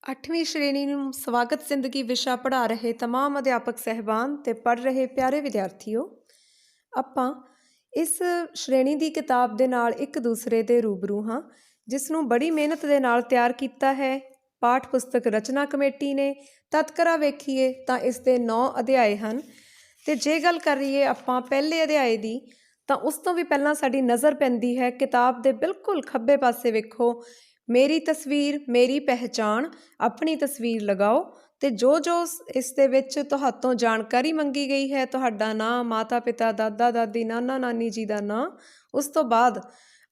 8ਵੀਂ ਸ਼੍ਰੇਣੀ ਨੂੰ ਸਵਾਗਤ ਜ਼ਿੰਦਗੀ ਵਿਸ਼ਾ ਪੜ੍ਹਾ ਰਹੇ तमाम ਅਧਿਆਪਕ ਸਹਿਬਾਨ ਤੇ ਪੜ੍ਹ ਰਹੇ ਪਿਆਰੇ ਵਿਦਿਆਰਥੀਓ, ਆਪਾਂ ਇਸ ਸ਼੍ਰੇਣੀ ਦੀ ਕਿਤਾਬ ਦੇ ਨਾਲ ਇੱਕ ਦੂਸਰੇ ਦੇ ਰੂਬਰੂ ਹਾਂ, ਜਿਸ ਨੂੰ ਬੜੀ ਮਿਹਨਤ ਦੇ ਨਾਲ ਤਿਆਰ ਕੀਤਾ ਹੈ ਪਾਠ ਪੁਸਤਕ ਰਚਨਾ ਕਮੇਟੀ ਨੇ। ਤਤਕਰਾ ਵੇਖੀਏ ਤਾਂ ਇਸ ਦੇ 9 ਅਧਿਆਏ ਹਨ ਤੇ ਜੇ ਗੱਲ ਕਰੀਏ ਆਪਾਂ ਪਹਿਲੇ ਅਧਿਆਏ ਦੀ ਤਾਂ ਉਸ ਤੋਂ ਵੀ ਪਹਿਲਾਂ ਸਾਡੀ ਨਜ਼ਰ ਪੈਂਦੀ ਹੈ ਕਿਤਾਬ ਦੇ ਬਿਲਕੁਲ ਖੱਬੇ ਪਾਸੇ। ਵੇਖੋ, ਮੇਰੀ ਤਸਵੀਰ ਮੇਰੀ ਪਹਿਚਾਣ, ਆਪਣੀ ਤਸਵੀਰ ਲਗਾਓ ਤੇ ਜੋ ਇਸ ਦੇ ਵਿੱਚ ਤੁਹਾਤੋਂ ਜਾਣਕਾਰੀ ਮੰਗੀ ਗਈ ਹੈ, ਤੁਹਾਡਾ ਨਾਂ, ਮਾਤਾ ਪਿਤਾ, ਦਾਦਾ ਦਾਦੀ, ਨਾਨਾ ਨਾਨੀ ਜੀ ਦਾ ਨਾਂ, ਉਸ ਤੋਂ ਬਾਅਦ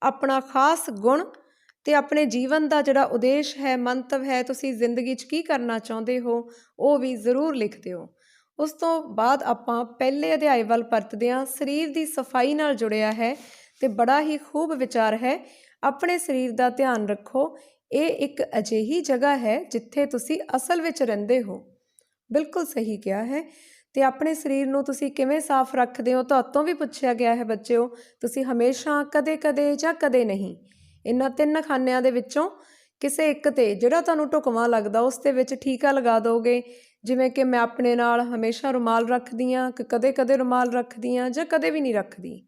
ਆਪਣਾ ਖਾਸ ਗੁਣ ਤੇ ਆਪਣੇ ਜੀਵਨ ਦਾ ਜਿਹੜਾ ਉਦੇਸ਼ ਹੈ, ਮੰਤਵ ਹੈ, ਤੁਸੀਂ ਜ਼ਿੰਦਗੀ 'ਚ ਕੀ ਕਰਨਾ ਚਾਹੁੰਦੇ ਹੋ, ਉਹ ਵੀ ਜ਼ਰੂਰ ਲਿਖ ਦਿਓ। ਉਸ ਤੋਂ ਬਾਅਦ ਆਪਾਂ ਪਹਿਲੇ ਅਧਿਆਏ ਵੱਲ ਪਰਤਦੇ ਹਾਂ। ਸਰੀਰ ਦੀ ਸਫਾਈ ਨਾਲ ਜੁੜਿਆ ਹੈ ਤੇ ਬੜਾ ਹੀ ਖੂਬ ਵਿਚਾਰ ਹੈ। ਆਪਣੇ ਸਰੀਰ ਦਾ ਧਿਆਨ ਰੱਖੋ, ਇਹ ਇੱਕ ਅਜਿਹੀ ਜਗ੍ਹਾ ਹੈ ਜਿੱਥੇ ਤੁਸੀਂ ਅਸਲ ਵਿੱਚ ਰਹਿੰਦੇ ਹੋ। ਬਿਲਕੁਲ ਸਹੀ ਕਿਹਾ ਹੈ। ਤੇ ਆਪਣੇ ਸਰੀਰ ਨੂੰ ਤੁਸੀਂ ਕਿਵੇਂ ਸਾਫ਼ ਰੱਖਦੇ ਹੋ, ਤੁਹਾਤੋਂ ਵੀ ਪੁੱਛਿਆ ਗਿਆ ਹੈ ਬੱਚਿਓ। ਤੁਸੀਂ ਹਮੇਸ਼ਾ, ਕਦੇ-ਕਦੇ ਜਾਂ ਕਦੇ ਨਹੀਂ, ਇਹਨਾਂ 3 ਖਾਨਿਆਂ ਦੇ ਵਿੱਚੋਂ ਕਿਸੇ ਇੱਕ ਤੇ ਜਿਹੜਾ ਤੁਹਾਨੂੰ ਢੁਕਵਾਂ ਲੱਗਦਾ ਉਸ ਦੇ ਵਿੱਚ ਠੀਕਾ ਲਗਾ ਦੋਗੇ। ਜਿਵੇਂ ਕਿ ਮੈਂ ਆਪਣੇ ਨਾਲ ਹਮੇਸ਼ਾ ਰੁਮਾਲ ਰੱਖਦੀ ਹਾਂ, ਕਿ ਕਦੇ-ਕਦੇ ਰੁਮਾਲ ਰੱਖਦੀ ਹਾਂ ਜਾਂ ਕਦੇ ਵੀ ਨਹੀਂ ਰੱਖਦੀ।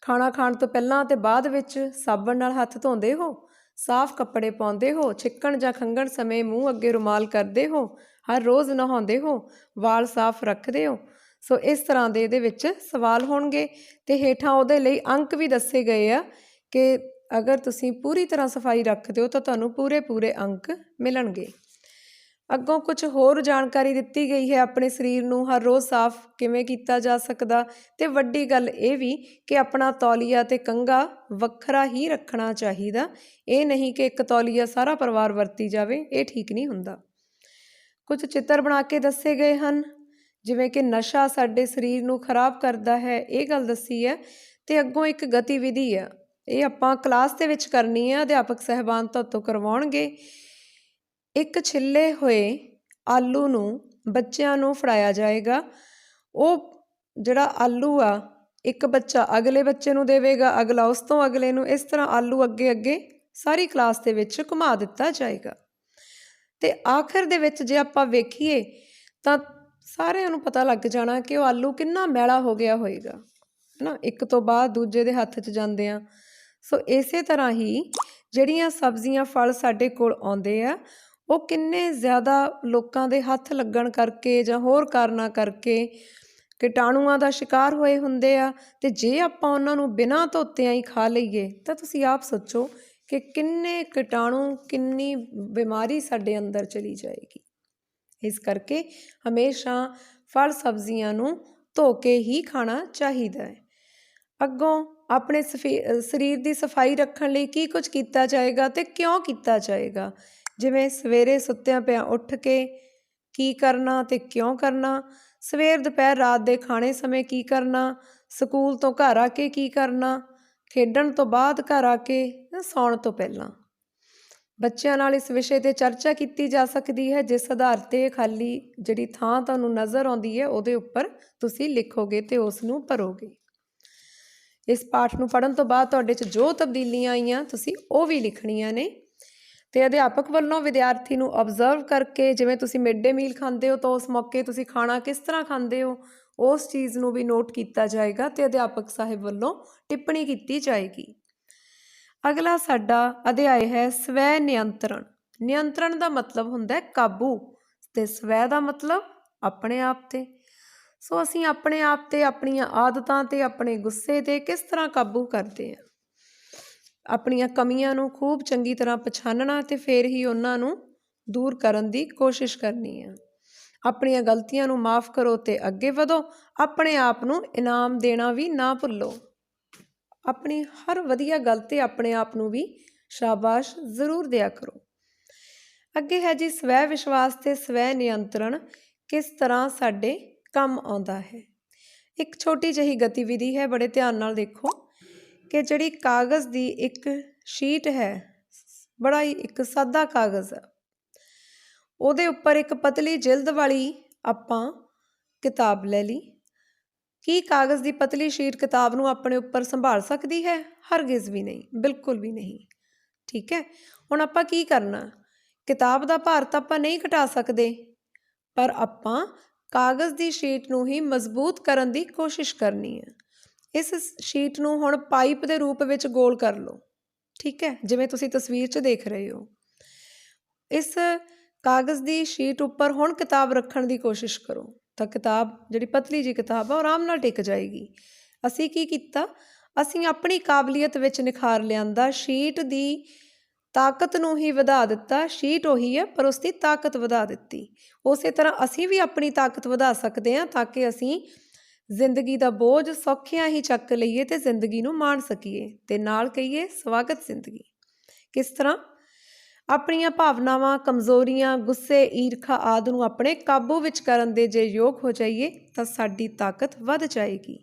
ਖਾਣਾ ਖਾਣ ਤੋਂ ਪਹਿਲਾਂ ਤੇ ਬਾਅਦ ਵਿੱਚ ਸਾਬਣ ਨਾਲ ਹੱਥ ਧੋਂਦੇ ਹੋ, ਸਾਫ਼ ਕੱਪੜੇ ਪਾਉਂਦੇ ਹੋ, ਛਿੱਕਣ ਜਾਂ ਖੰਘਣ ਸਮੇਂ ਮੂੰਹ ਅੱਗੇ ਰੁਮਾਲ ਕਰਦੇ ਹੋ, ਹਰ ਰੋਜ਼ ਨਹਾਉਂਦੇ ਹੋ, ਵਾਲ ਸਾਫ਼ ਰੱਖਦੇ ਹੋ। ਸੋ ਇਸ ਤਰ੍ਹਾਂ ਦੇ ਇਹਦੇ ਵਿੱਚ ਸਵਾਲ ਹੋਣਗੇ ਤੇ ਹੇਠਾਂ ਉਹਦੇ ਲਈ ਅੰਕ ਵੀ ਦੱਸੇ ਗਏ ਆ ਕਿ ਅਗਰ ਤੁਸੀਂ ਪੂਰੀ ਤਰ੍ਹਾਂ ਸਫਾਈ ਰੱਖਦੇ ਹੋ ਤਾਂ ਤੁਹਾਨੂੰ ਪੂਰੇ ਅੰਕ ਮਿਲਣਗੇ। ਅੱਗੋਂ ਕੁਝ ਹੋਰ ਜਾਣਕਾਰੀ ਦਿੱਤੀ ਗਈ ਹੈ ਆਪਣੇ ਸਰੀਰ ਨੂੰ ਹਰ ਰੋਜ਼ ਸਾਫ਼ ਕਿਵੇਂ ਕੀਤਾ ਜਾ ਸਕਦਾ। ਤੇ ਵੱਡੀ ਗੱਲ ਇਹ ਵੀ ਕਿ ਆਪਣਾ ਤੌਲੀਆ ਤੇ ਕੰਘਾ ਵੱਖਰਾ ਹੀ ਰੱਖਣਾ ਚਾਹੀਦਾ। ਇਹ ਨਹੀਂ ਕਿ ਇੱਕ ਤੌਲੀਆ ਸਾਰਾ ਪਰਿਵਾਰ ਵਰਤੀ ਜਾਵੇ, ਇਹ ਠੀਕ ਨਹੀਂ ਹੁੰਦਾ। ਕੁਝ ਚਿੱਤਰ ਬਣਾ ਕੇ ਦੱਸੇ ਗਏ ਹਨ, ਜਿਵੇਂ ਕਿ ਨਸ਼ਾ ਸਾਡੇ ਸਰੀਰ ਨੂੰ ਖਰਾਬ ਕਰਦਾ ਹੈ, ਇਹ ਗੱਲ ਦੱਸੀ ਹੈ। ਤੇ ਅੱਗੋਂ ਇੱਕ ਗਤੀਵਿਧੀ ਆ, ਇਹ ਆਪਾਂ ਕਲਾਸ ਦੇ ਵਿੱਚ ਕਰਨੀ ਹੈ, ਅਧਿਆਪਕ ਸਹਿਬਾਨ ਤੁਹਾਤੋਂ ਕਰਵਾਉਣਗੇ। ਇੱਕ ਛਿੱਲੇ ਹੋਏ ਆਲੂ ਨੂੰ ਬੱਚਿਆਂ ਨੂੰ ਫੜਾਇਆ ਜਾਏਗਾ। ਉਹ ਜਿਹੜਾ ਆਲੂ ਆ, ਇੱਕ ਬੱਚਾ ਅਗਲੇ ਬੱਚੇ ਨੂੰ ਦੇਵੇਗਾ, ਅਗਲਾ ਉਸ ਤੋਂ ਅਗਲੇ ਨੂੰ, ਇਸ ਤਰ੍ਹਾਂ ਆਲੂ ਅੱਗੇ ਸਾਰੀ ਕਲਾਸ ਦੇ ਵਿੱਚ ਘੁਮਾ ਦਿੱਤਾ ਜਾਏਗਾ। ਤੇ ਆਖਿਰ ਦੇ ਵਿੱਚ ਜੇ ਆਪਾਂ ਵੇਖੀਏ ਤਾਂ ਸਾਰਿਆਂ ਨੂੰ ਪਤਾ ਲੱਗ ਜਾਣਾ ਕਿ ਉਹ ਆਲੂ ਕਿੰਨਾ ਮੈਲਾ ਹੋ ਗਿਆ ਹੋਏਗਾ, ਹੈ ਨਾ, ਇੱਕ ਤੋਂ ਬਾਅਦ ਦੂਜੇ ਦੇ ਹੱਥ 'ਚ ਜਾਂਦੇ ਆ। ਸੋ ਇਸੇ ਤਰ੍ਹਾਂ ਹੀ ਜਿਹੜੀਆਂ ਸਬਜ਼ੀਆਂ ਫਲ ਸਾਡੇ ਕੋਲ ਆਉਂਦੇ ਆ, ਉਹ ਕਿੰਨੇ ਜ਼ਿਆਦਾ ਲੋਕਾਂ ਦੇ ਹੱਥ ਲੱਗਣ ਕਰਕੇ ਜਾਂ ਹੋਰ ਕਾਰਨਾਂ ਕਰਕੇ ਕੀਟਾਣੂਆਂ ਦਾ ਸ਼ਿਕਾਰ ਹੋਏ ਹੁੰਦੇ ਆ। ਤੇ ਜੇ ਆਪਾਂ ਉਹਨਾਂ ਨੂੰ ਬਿਨਾਂ ਧੋਤਿਆਂ ਹੀ ਖਾ ਲਈਏ ਤਾਂ ਤੁਸੀਂ ਆਪ ਸੋਚੋ ਕਿ ਕਿੰਨੇ ਕੀਟਾਣੂ, ਕਿੰਨੀ ਬਿਮਾਰੀ ਸਾਡੇ ਅੰਦਰ ਚਲੀ ਜਾਏਗੀ। ਇਸ ਕਰਕੇ ਹਮੇਸ਼ਾ ਫਲ ਸਬਜ਼ੀਆਂ ਨੂੰ ਧੋ ਕੇ ਹੀ ਖਾਣਾ ਚਾਹੀਦਾ ਹੈ। ਅੱਗੋਂ ਆਪਣੇ ਸਰੀਰ ਦੀ ਸਫਾਈ ਰੱਖਣ ਲਈ ਕੀ ਕੁਝ ਕੀਤਾ ਜਾਏਗਾ ਤੇ ਕਿਉਂ ਕੀਤਾ ਜਾਏਗਾ। ਜਿਵੇਂ ਸਵੇਰੇ ਸੁੱਤਿਆਂ ਪਿਆਂ ਉੱਠ ਕੇ ਕੀ ਕਰਨਾ ਤੇ ਕਿਉਂ ਕਰਨਾ, ਸਵੇਰ ਦੁਪਹਿਰ ਰਾਤ ਦੇ ਖਾਣੇ ਸਮੇਂ ਕੀ ਕਰਨਾ, ਸਕੂਲ ਤੋਂ ਘਰ ਆ ਕੇ ਕੀ ਕਰਨਾ, ਖੇਡਣ ਤੋਂ ਬਾਅਦ ਘਰ ਆ ਕੇ, ਸੌਣ ਤੋਂ ਪਹਿਲਾਂ। ਬੱਚਿਆਂ ਨਾਲ ਇਸ ਵਿਸ਼ੇ 'ਤੇ ਚਰਚਾ ਕੀਤੀ ਜਾ ਸਕਦੀ ਹੈ, ਜਿਸ ਆਧਾਰ 'ਤੇ ਖਾਲੀ ਜਿਹੜੀ ਥਾਂ ਤੁਹਾਨੂੰ ਨਜ਼ਰ ਆਉਂਦੀ ਹੈ ਉਹਦੇ ਉੱਪਰ ਤੁਸੀਂ ਲਿਖੋਗੇ ਤੇ ਉਸ ਨੂੰ ਭਰੋਗੇ। ਇਸ ਪਾਠ ਨੂੰ ਪੜ੍ਹਨ ਤੋਂ ਬਾਅਦ ਤੁਹਾਡੇ 'ਚ ਜੋ ਤਬਦੀਲੀਆਂ ਆਈਆਂ ਤੁਸੀਂ ਉਹ ਵੀ ਲਿਖਣੀਆਂ ਨੇ। ਤੇ ਅਧਿਆਪਕ ਵੱਲੋਂ ਵਿਦਿਆਰਥੀ ਨੂੰ ਓਬਜ਼ਰਵ ਕਰਕੇ, ਜਿਵੇਂ ਤੁਸੀਂ ਮਿਡ ਡੇ ਮੀਲ ਖਾਂਦੇ ਹੋ ਤਾਂ ਉਸ ਮੌਕੇ ਤੁਸੀਂ ਖਾਣਾ ਕਿਸ ਤਰ੍ਹਾਂ ਖਾਂਦੇ ਹੋ, ਉਸ ਚੀਜ਼ ਨੂੰ ਵੀ ਨੋਟ ਕੀਤਾ ਜਾਏਗਾ ਤੇ ਅਧਿਆਪਕ ਸਾਹਿਬ ਵੱਲੋਂ ਟਿੱਪਣੀ ਕੀਤੀ ਜਾਏਗੀ। ਅਗਲਾ ਸਾਡਾ ਅਧਿਆਇ ਹੈ ਸਵੈ ਨਿਯੰਤਰਣ। ਨਿਯੰਤਰਣ ਦਾ ਮਤਲਬ ਹੁੰਦਾ ਹੈ ਕਾਬੂ, ਤੇ ਸਵੈ ਦਾ ਮਤਲਬ ਆਪਣੇ ਆਪ ਤੇ। ਸੋ ਅਸੀਂ ਆਪਣੇ ਆਪ ਤੇ, ਆਪਣੀਆਂ ਆਦਤਾਂ ਤੇ, ਆਪਣੇ ਗੁੱਸੇ ਤੇ ਕਿਸ ਤਰ੍ਹਾਂ ਕਾਬੂ ਕਰਦੇ ਹਾਂ। ਆਪਣੀਆਂ ਕਮੀਆਂ ਨੂੰ ਖੂਬ ਚੰਗੀ ਤਰ੍ਹਾਂ ਪਛਾਣਨਾ ਤੇ ਫਿਰ ਹੀ ਉਹਨਾਂ ਨੂੰ ਦੂਰ ਕਰਨ ਦੀ ਕੋਸ਼ਿਸ਼ ਕਰਨੀ ਹੈ। ਆਪਣੀਆਂ ਗਲਤੀਆਂ ਨੂੰ ਮਾਫ਼ ਕਰੋ ਤੇ ਅੱਗੇ ਵਧੋ। ਆਪਣੇ ਆਪ ਨੂੰ ਇਨਾਮ ਦੇਣਾ ਵੀ ਨਾ ਭੁੱਲੋ। ਆਪਣੀ ਹਰ ਵਧੀਆ ਗੱਲ ਤੇ ਆਪਣੇ ਆਪ ਨੂੰ ਵੀ ਸ਼ਾਬਾਸ਼ ਜ਼ਰੂਰ ਦਿਆ ਕਰੋ। ਅੱਗੇ ਹੈ ਜੀ ਸਵੈ ਵਿਸ਼ਵਾਸ ਤੇ ਸਵੈ ਨਿਯੰਤਰਣ ਕਿਸ ਤਰ੍ਹਾਂ ਸਾਡੇ ਕੰਮ ਆਉਂਦਾ ਹੈ। ਇੱਕ ਛੋਟੀ ਜਿਹੀ ਗਤੀਵਿਧੀ ਹੈ, ਬੜੇ ਧਿਆਨ ਨਾਲ ਦੇਖੋ ਕਿ ਜਿਹੜੀ ਕਾਗਜ਼ ਦੀ ਇੱਕ ਸ਼ੀਟ ਹੈ, ਬੜਾ ਹੀ ਇੱਕ ਸਾਦਾ ਕਾਗਜ਼ ਆ, ਉਹਦੇ ਉੱਪਰ ਇੱਕ ਪਤਲੀ ਜਿਲਦ ਵਾਲੀ ਆਪਾਂ ਕਿਤਾਬ ਲੈ ਲਈ। ਕੀ ਕਾਗਜ਼ ਦੀ ਪਤਲੀ ਸ਼ੀਟ ਕਿਤਾਬ ਨੂੰ ਆਪਣੇ ਉੱਪਰ ਸੰਭਾਲ ਸਕਦੀ ਹੈ? ਹਰਗਿਜ਼ ਵੀ ਨਹੀਂ, ਬਿਲਕੁਲ ਵੀ ਨਹੀਂ। ਠੀਕ ਹੈ, ਹੁਣ ਆਪਾਂ ਕੀ ਕਰਨਾ, ਕਿਤਾਬ ਦਾ ਭਾਰ ਤਾਂ ਆਪਾਂ ਨਹੀਂ ਘਟਾ ਸਕਦੇ, ਪਰ ਆਪਾਂ ਕਾਗਜ਼ ਦੀ ਸ਼ੀਟ ਨੂੰ ਹੀ ਮਜ਼ਬੂਤ ਕਰਨ ਦੀ ਕੋਸ਼ਿਸ਼ ਕਰਨੀ ਹੈ। ਇਸ ਸ਼ੀਟ ਨੂੰ ਹੁਣ ਪਾਈਪ ਦੇ ਰੂਪ ਵਿੱਚ ਗੋਲ ਕਰ ਲਓ, ਠੀਕ ਹੈ, ਜਿਵੇਂ ਤੁਸੀਂ ਤਸਵੀਰ 'ਚ ਦੇਖ ਰਹੇ ਹੋ। ਇਸ ਕਾਗਜ਼ ਦੀ ਸ਼ੀਟ ਉੱਪਰ ਹੁਣ ਕਿਤਾਬ ਰੱਖਣ ਦੀ ਕੋਸ਼ਿਸ਼ ਕਰੋ, ਤਾਂ ਕਿਤਾਬ ਜਿਹੜੀ ਪਤਲੀ ਜਿਹੀ ਕਿਤਾਬ ਆ ਉਹ ਆਰਾਮ ਨਾਲ ਟਿਕ ਜਾਏਗੀ। ਅਸੀਂ ਕੀ ਕੀਤਾ, ਅਸੀਂ ਆਪਣੀ ਕਾਬਲੀਅਤ ਵਿੱਚ ਨਿਖਾਰ ਲਿਆਂਦਾ, ਸ਼ੀਟ ਦੀ ਤਾਕਤ ਨੂੰ ਹੀ ਵਧਾ ਦਿੱਤਾ। ਸ਼ੀਟ ਉਹੀ ਹੈ ਪਰ ਉਸਦੀ ਤਾਕਤ ਵਧਾ ਦਿੱਤੀ। ਉਸੇ ਤਰ੍ਹਾਂ ਅਸੀਂ ਵੀ ਆਪਣੀ ਤਾਕਤ ਵਧਾ ਸਕਦੇ ਹਾਂ ਤਾਂ ਕਿ ਅਸੀਂ ਜ਼ਿੰਦਗੀ ਦਾ ਬੋਝ ਸੌਖਿਆਂ ਹੀ ਚੱਕ ਲਈਏ ਅਤੇ ਜ਼ਿੰਦਗੀ ਨੂੰ ਮਾਣ ਸਕੀਏ ਅਤੇ ਨਾਲ ਕਹੀਏ ਸਵਾਗਤ ਜ਼ਿੰਦਗੀ। ਕਿਸ ਤਰ੍ਹਾਂ? ਆਪਣੀਆਂ ਭਾਵਨਾਵਾਂ, ਕਮਜ਼ੋਰੀਆਂ, ਗੁੱਸੇ, ਈਰਖਾ ਆਦਿ ਨੂੰ ਆਪਣੇ ਕਾਬੂ ਵਿੱਚ ਕਰਨ ਦੇ ਜੇ ਯੋਗ ਹੋ ਜਾਈਏ ਤਾਂ ਸਾਡੀ ਤਾਕਤ ਵੱਧ ਜਾਏਗੀ।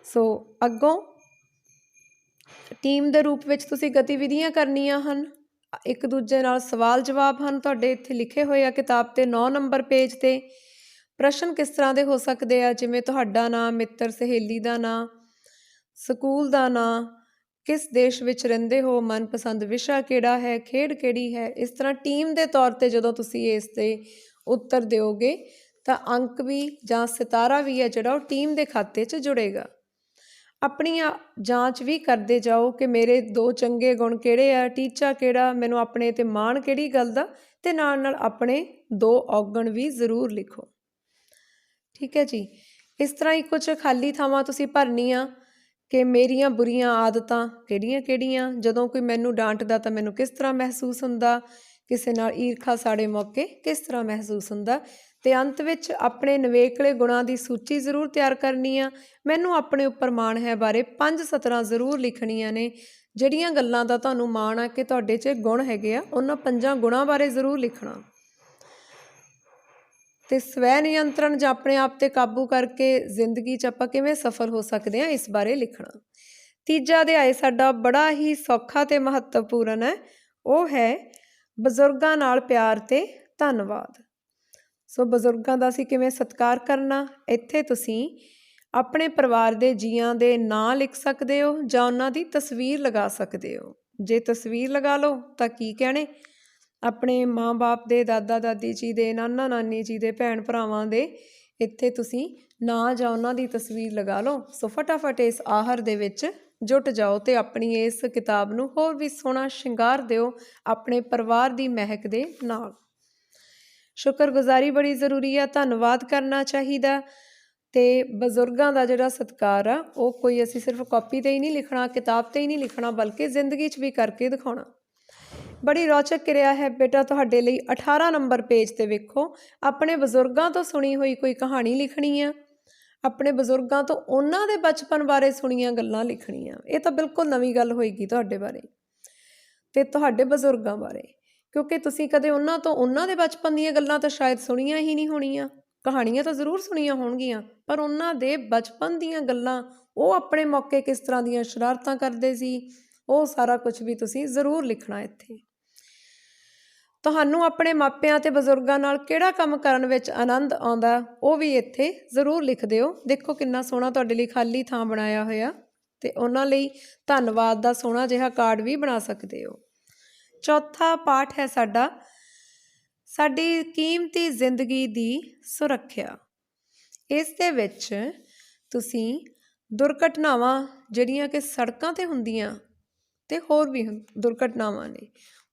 ਸੋ ਅੱਗੋਂ ਟੀਮ ਦੇ ਰੂਪ ਵਿੱਚ ਤੁਸੀਂ ਗਤੀਵਿਧੀਆਂ ਕਰਨੀਆਂ ਹਨ। ਇੱਕ ਦੂਜੇ ਨਾਲ ਸਵਾਲ ਜਵਾਬ ਹਨ ਤੁਹਾਡੇ ਇੱਥੇ ਲਿਖੇ ਹੋਏ ਆ ਕਿਤਾਬ 'ਤੇ 9 ਨੰਬਰ ਪੇਜ 'ਤੇ। ਪ੍ਰਸ਼ਨ ਕਿਸ ਤਰ੍ਹਾਂ ਦੇ ਹੋ ਸਕਦੇ ਆ, ਜਿਵੇਂ ਤੁਹਾਡਾ ਨਾਂ, ਮਿੱਤਰ ਸਹੇਲੀ ਦਾ ਨਾਂ, ਸਕੂਲ ਦਾ ਨਾਂ, ਕਿਸ ਦੇਸ਼ ਵਿੱਚ ਰਹਿੰਦੇ ਹੋ, ਮਨਪਸੰਦ ਵਿਸ਼ਾ ਕਿਹੜਾ ਹੈ, ਖੇਡ ਕਿਹੜੀ ਹੈ। ਇਸ ਤਰ੍ਹਾਂ ਟੀਮ ਦੇ ਤੌਰ 'ਤੇ ਜਦੋਂ ਤੁਸੀਂ ਇਸ 'ਤੇ ਉੱਤਰ ਦਿਓਗੇ ਤਾਂ ਅੰਕ ਵੀ ਜਾਂ ਸਿਤਾਰਾ ਵੀ ਹੈ ਜਿਹੜਾ ਉਹ ਟੀਮ ਦੇ ਖਾਤੇ 'ਚ ਜੁੜੇਗਾ। ਆਪਣੀ ਜਾਂਚ ਵੀ ਕਰਦੇ ਜਾਓ ਕਿ ਮੇਰੇ 2 ਚੰਗੇ ਗੁਣ ਕਿਹੜੇ ਆ, ਟੀਚਾ ਕਿਹੜਾ, ਮੈਨੂੰ ਆਪਣੇ 'ਤੇ ਮਾਣ ਕਿਹੜੀ ਗੱਲ ਦਾ, ਅਤੇ ਨਾਲ ਨਾਲ ਆਪਣੇ 2 ਔਗਣ ਵੀ ਜ਼ਰੂਰ ਲਿਖੋ। ਠੀਕ ਹੈ ਜੀ। ਇਸ ਤਰ੍ਹਾਂ ਹੀ ਕੁਝ ਖਾਲੀ ਥਾਵਾਂ ਤੁਸੀਂ ਭਰਨੀਆਂ ਕਿ ਮੇਰੀਆਂ ਬੁਰੀਆਂ ਆਦਤਾਂ ਕਿਹੜੀਆਂ ਕਿਹੜੀਆਂ, ਜਦੋਂ ਕੋਈ ਮੈਨੂੰ ਡਾਂਟਦਾ ਤਾਂ ਮੈਨੂੰ ਕਿਸ ਤਰ੍ਹਾਂ ਮਹਿਸੂਸ ਹੁੰਦਾ, ਕਿਸੇ ਨਾਲ ਈਰਖਾ ਸਾੜੇ ਮੌਕੇ ਕਿਸ ਤਰ੍ਹਾਂ ਮਹਿਸੂਸ ਹੁੰਦਾ, ਅਤੇ ਅੰਤ ਵਿੱਚ ਆਪਣੇ ਨਿਵੇਕਲੇ ਗੁਣਾਂ ਦੀ ਸੂਚੀ ਜ਼ਰੂਰ ਤਿਆਰ ਕਰਨੀ ਆ। ਮੈਨੂੰ ਆਪਣੇ ਉੱਪਰ ਮਾਣ ਹੈ ਬਾਰੇ 5 ਸਤਰਾਂ ਜ਼ਰੂਰ ਲਿਖਣੀਆਂ ਨੇ। ਜਿਹੜੀਆਂ ਗੱਲਾਂ ਦਾ ਤੁਹਾਨੂੰ ਮਾਣ ਆ ਕਿ ਤੁਹਾਡੇ 'ਚ ਗੁਣ ਹੈਗੇ ਆ, ਉਹਨਾਂ 5 ਗੁਣਾਂ ਬਾਰੇ ਜ਼ਰੂਰ ਲਿਖਣਾ। ਅਤੇ ਸਵੈ ਨਿਯੰਤਰਣ ਜਾਂ ਆਪਣੇ ਆਪ 'ਤੇ ਕਾਬੂ ਕਰਕੇ ਜ਼ਿੰਦਗੀ 'ਚ ਆਪਾਂ ਕਿਵੇਂ ਸਫਲ ਹੋ ਸਕਦੇ ਹਾਂ, ਇਸ ਬਾਰੇ ਲਿਖਣਾ। ਤੀਜਾ ਅਧਿਆਇ ਸਾਡਾ ਬੜਾ ਹੀ ਸੌਖਾ ਅਤੇ ਮਹੱਤਵਪੂਰਨ ਹੈ, ਉਹ ਹੈ ਬਜ਼ੁਰਗਾਂ ਨਾਲ ਪਿਆਰ ਅਤੇ ਧੰਨਵਾਦ। ਸੋ ਬਜ਼ੁਰਗਾਂ ਦਾ ਅਸੀਂ ਕਿਵੇਂ ਸਤਿਕਾਰ ਕਰਨਾ, ਇੱਥੇ ਤੁਸੀਂ ਆਪਣੇ ਪਰਿਵਾਰ ਦੇ ਜੀਆਂ ਦੇ ਨਾਂ ਲਿਖ ਸਕਦੇ ਹੋ ਜਾਂ ਉਹਨਾਂ ਦੀ ਤਸਵੀਰ ਲਗਾ ਸਕਦੇ ਹੋ। ਜੇ ਤਸਵੀਰ ਲਗਾ ਲਓ ਤਾਂ ਕੀ ਕਹਿਣੇ, ਆਪਣੇ ਮਾਂ ਬਾਪ ਦੇ, ਦਾਦਾ ਦਾਦੀ ਜੀ ਦੇ, ਨਾਨਾ ਨਾਨੀ ਜੀ ਦੇ, ਭੈਣ ਭਰਾਵਾਂ ਦੇ ਇੱਥੇ ਤੁਸੀਂ ਨਾਂ ਜਾਂ ਉਹਨਾਂ ਦੀ ਤਸਵੀਰ ਲਗਾ ਲਓ। ਸੋ ਫਟਾਫਟ ਇਸ ਆਹਰ ਦੇ ਵਿੱਚ ਜੁਟ ਜਾਓ ਅਤੇ ਆਪਣੀ ਇਸ ਕਿਤਾਬ ਨੂੰ ਹੋਰ ਵੀ ਸੋਹਣਾ ਸ਼ਿੰਗਾਰ ਦਿਓ ਆਪਣੇ ਪਰਿਵਾਰ ਦੀ ਮਹਿਕ ਦੇ ਨਾਲ। ਸ਼ੁਕਰਗੁਜ਼ਾਰੀ ਬੜੀ ਜ਼ਰੂਰੀ ਆ, ਧੰਨਵਾਦ ਕਰਨਾ ਚਾਹੀਦਾ, ਅਤੇ ਬਜ਼ੁਰਗਾਂ ਦਾ ਜਿਹੜਾ ਸਤਿਕਾਰ ਆ ਉਹ ਕੋਈ ਅਸੀਂ ਸਿਰਫ ਕਾਪੀ 'ਤੇ ਹੀ ਨਹੀਂ ਲਿਖਣਾ, ਕਿਤਾਬ 'ਤੇ ਹੀ ਨਹੀਂ ਲਿਖਣਾ, ਬਲਕਿ ਜ਼ਿੰਦਗੀ 'ਚ ਵੀ ਕਰਕੇ ਦਿਖਾਉਣਾ। ਬੜੀ ਰੌਚਕ ਕਿਰਿਆ ਹੈ ਬੇਟਾ ਤੁਹਾਡੇ ਲਈ। 18 ਨੰਬਰ ਪੇਜ 'ਤੇ ਵੇਖੋ, ਆਪਣੇ ਬਜ਼ੁਰਗਾਂ ਤੋਂ ਸੁਣੀ ਹੋਈ ਕੋਈ ਕਹਾਣੀ ਲਿਖਣੀ ਆ, ਆਪਣੇ ਬਜ਼ੁਰਗਾਂ ਤੋਂ ਉਹਨਾਂ ਦੇ ਬਚਪਨ ਬਾਰੇ ਸੁਣੀਆਂ ਗੱਲਾਂ ਲਿਖਣੀਆਂ। ਇਹ ਤਾਂ ਬਿਲਕੁਲ ਨਵੀਂ ਗੱਲ ਹੋਏਗੀ ਤੁਹਾਡੇ ਬਾਰੇ ਅਤੇ ਤੁਹਾਡੇ ਬਜ਼ੁਰਗਾਂ ਬਾਰੇ, ਕਿਉਂਕਿ ਤੁਸੀਂ ਕਦੇ ਉਹਨਾਂ ਤੋਂ ਉਹਨਾਂ ਦੇ ਬਚਪਨ ਦੀਆਂ ਗੱਲਾਂ ਤਾਂ ਸ਼ਾਇਦ ਸੁਣੀਆਂ ਹੀ ਨਹੀਂ ਹੋਣੀਆਂ। ਕਹਾਣੀਆਂ ਤਾਂ ਜ਼ਰੂਰ ਸੁਣੀਆਂ ਹੋਣਗੀਆਂ, ਪਰ ਉਹਨਾਂ ਦੇ ਬਚਪਨ ਦੀਆਂ ਗੱਲਾਂ, ਉਹ ਆਪਣੇ ਮੌਕੇ ਕਿਸ ਤਰ੍ਹਾਂ ਦੀਆਂ ਸ਼ਰਾਰਤਾਂ ਕਰਦੇ ਸੀ, ਉਹ ਸਾਰਾ ਕੁਝ ਵੀ ਤੁਸੀਂ ਜ਼ਰੂਰ ਲਿਖਣਾ ਇੱਥੇ। ਤੁਹਾਨੂੰ ਆਪਣੇ ਮਾਪਿਆਂ ਅਤੇ ਬਜ਼ੁਰਗਾਂ ਨਾਲ ਕਿਹੜਾ ਕੰਮ ਕਰਨ ਵਿੱਚ ਆਨੰਦ ਆਉਂਦਾ, ਉਹ ਵੀ ਇੱਥੇ ਜ਼ਰੂਰ ਲਿਖ ਦਿਓ। ਦੇਖੋ ਕਿੰਨਾ ਸੋਹਣਾ ਤੁਹਾਡੇ ਲਈ ਖਾਲੀ ਥਾਂ ਬਣਾਇਆ ਹੋਇਆ, ਅਤੇ ਉਹਨਾਂ ਲਈ ਧੰਨਵਾਦ ਦਾ ਸੋਹਣਾ ਜਿਹਾ ਕਾਰਡ ਵੀ ਬਣਾ ਸਕਦੇ ਹੋ। ਚੌਥਾ ਪਾਠ ਹੈ ਸਾਡਾ, ਸਾਡੀ ਕੀਮਤੀ ਜ਼ਿੰਦਗੀ ਦੀ ਸੁਰੱਖਿਆ। ਇਸ ਦੇ ਵਿੱਚ ਤੁਸੀਂ ਦੁਰਘਟਨਾਵਾਂ ਜਿਹੜੀਆਂ ਕਿ ਸੜਕਾਂ 'ਤੇ ਹੁੰਦੀਆਂ ਅਤੇ ਹੋਰ ਵੀ ਦੁਰਘਟਨਾਵਾਂ ਨੇ,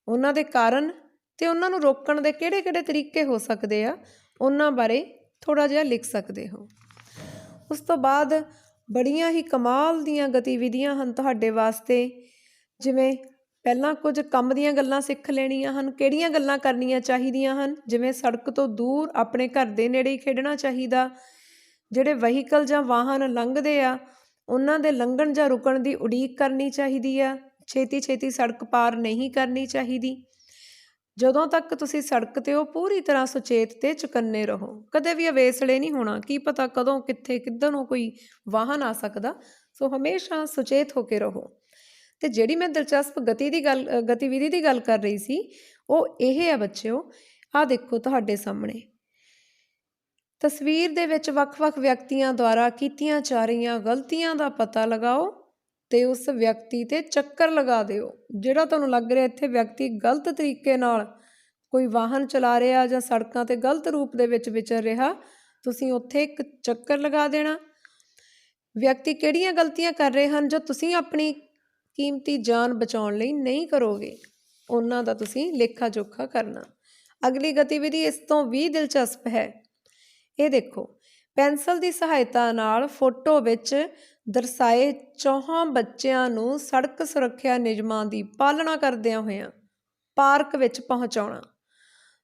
ਉਹਨਾਂ ਦੇ ਕਾਰਨ ਅਤੇ ਉਹਨਾਂ ਨੂੰ ਰੋਕਣ ਦੇ ਕਿਹੜੇ ਕਿਹੜੇ ਤਰੀਕੇ ਹੋ ਸਕਦੇ ਆ, ਉਹਨਾਂ ਬਾਰੇ ਥੋੜ੍ਹਾ ਜਿਹਾ ਲਿਖ ਸਕਦੇ ਹੋ। ਉਸ ਤੋਂ ਬਾਅਦ ਬੜੀਆਂ ਹੀ ਕਮਾਲ ਦੀਆਂ ਗਤੀਵਿਧੀਆਂ ਹਨ ਤੁਹਾਡੇ ਵਾਸਤੇ, ਜਿਵੇਂ ਪਹਿਲਾਂ ਕੁਝ ਕੰਮ ਦੀਆਂ ਗੱਲਾਂ ਸਿੱਖ ਲੈਣੀਆਂ ਹਨ। ਕਿਹੜੀਆਂ ਗੱਲਾਂ ਕਰਨੀਆਂ ਚਾਹੀਦੀਆਂ ਹਨ, ਜਿਵੇਂ ਸੜਕ ਤੋਂ ਦੂਰ ਆਪਣੇ ਘਰ ਦੇ ਨੇੜੇ ਹੀ ਖੇਡਣਾ ਚਾਹੀਦਾ, ਜਿਹੜੇ ਵਹੀਕਲ ਜਾਂ ਵਾਹਨ ਲੰਘਦੇ ਆ ਉਹਨਾਂ ਦੇ ਲੰਘਣ ਜਾਂ ਰੁਕਣ ਦੀ ਉਡੀਕ ਕਰਨੀ ਚਾਹੀਦੀ ਆ, ਛੇਤੀ ਛੇਤੀ ਸੜਕ ਪਾਰ ਨਹੀਂ ਕਰਨੀ ਚਾਹੀਦੀ। ਜਦੋਂ ਤੱਕ ਤੁਸੀਂ ਸੜਕ 'ਤੇ ਹੋ ਪੂਰੀ ਤਰ੍ਹਾਂ ਸੁਚੇਤ ਅਤੇ ਚੁਕੰਨੇ ਰਹੋ, ਕਦੇ ਵੀ ਅਵੇਸਲੇ ਨਹੀਂ ਹੋਣਾ, ਕੀ ਪਤਾ ਕਦੋਂ ਕਿੱਥੇ ਕਿੱਧਰੋਂ ਕੋਈ ਵਾਹਨ ਆ ਸਕਦਾ। ਸੋ ਹਮੇਸ਼ਾ ਸੁਚੇਤ ਹੋ ਕੇ ਰਹੋ। ਅਤੇ ਜਿਹੜੀ ਮੈਂ ਦਿਲਚਸਪ ਗਤੀਵਿਧੀ ਦੀ ਗੱਲ ਕਰ ਰਹੀ ਸੀ, ਉਹ ਇਹ ਹੈ ਬੱਚਿਓ, ਆਹ ਦੇਖੋ ਤੁਹਾਡੇ ਸਾਹਮਣੇ ਤਸਵੀਰ ਦੇ ਵਿੱਚ ਵੱਖ-ਵੱਖ ਵਿਅਕਤੀਆਂ ਦੁਆਰਾ ਕੀਤੀਆਂ ਜਾ ਰਹੀਆਂ ਗਲਤੀਆਂ ਦਾ ਪਤਾ ਲਗਾਓ ਤੇ ਉਸ ਵਿਅਕਤੀ ਤੇ ਚੱਕਰ ਲਗਾ ਦਿਓ। ਜਿਹੜਾ ਤੁਹਾਨੂੰ ਲੱਗ ਰਿਹਾ ਇੱਥੇ ਵਿਅਕਤੀ ਗਲਤ ਤਰੀਕੇ ਨਾਲ ਕੋਈ ਵਾਹਨ ਚਲਾ ਰਿਹਾ ਜਾਂ ਸੜਕਾਂ ਤੇ ਗਲਤ ਰੂਪ ਦੇ ਵਿੱਚ ਵਿਚਰ ਰਿਹਾ, ਤੁਸੀਂ ਉੱਥੇ ਇੱਕ ਚੱਕਰ ਲਗਾ ਦੇਣਾ। ਵਿਅਕਤੀ ਕਿਹੜੀਆਂ ਗਲਤੀਆਂ ਕਰ ਰਹੇ ਹਨ ਜੋ ਤੁਸੀਂ ਆਪਣੀ ਕੀਮਤੀ ਜਾਨ ਬਚਾਉਣ ਲਈ ਨਹੀਂ ਕਰੋਗੇ, ਉਹਨਾਂ ਦਾ ਤੁਸੀਂ ਲੇਖਾ ਜੋਖਾ ਕਰਨਾ। ਅਗਲੀ ਗਤੀਵਿਧੀ ਇਸ ਤੋਂ ਵੀ ਦਿਲਚਸਪ ਹੈ। ਇਹ ਦੇਖੋ, ਪੈਨਸਲ ਦੀ ਸਹਾਇਤਾ ਨਾਲ ਫੋਟੋ ਵਿੱਚ ਦਰਸਾਏ 4 ਬੱਚਿਆਂ ਨੂੰ ਸੜਕ ਸੁਰੱਖਿਆ ਨਿਯਮਾਂ ਦੀ ਪਾਲਣਾ ਕਰਦਿਆਂ ਹੋਇਆਂ ਪਾਰਕ ਵਿੱਚ ਪਹੁੰਚਾਉਣਾ।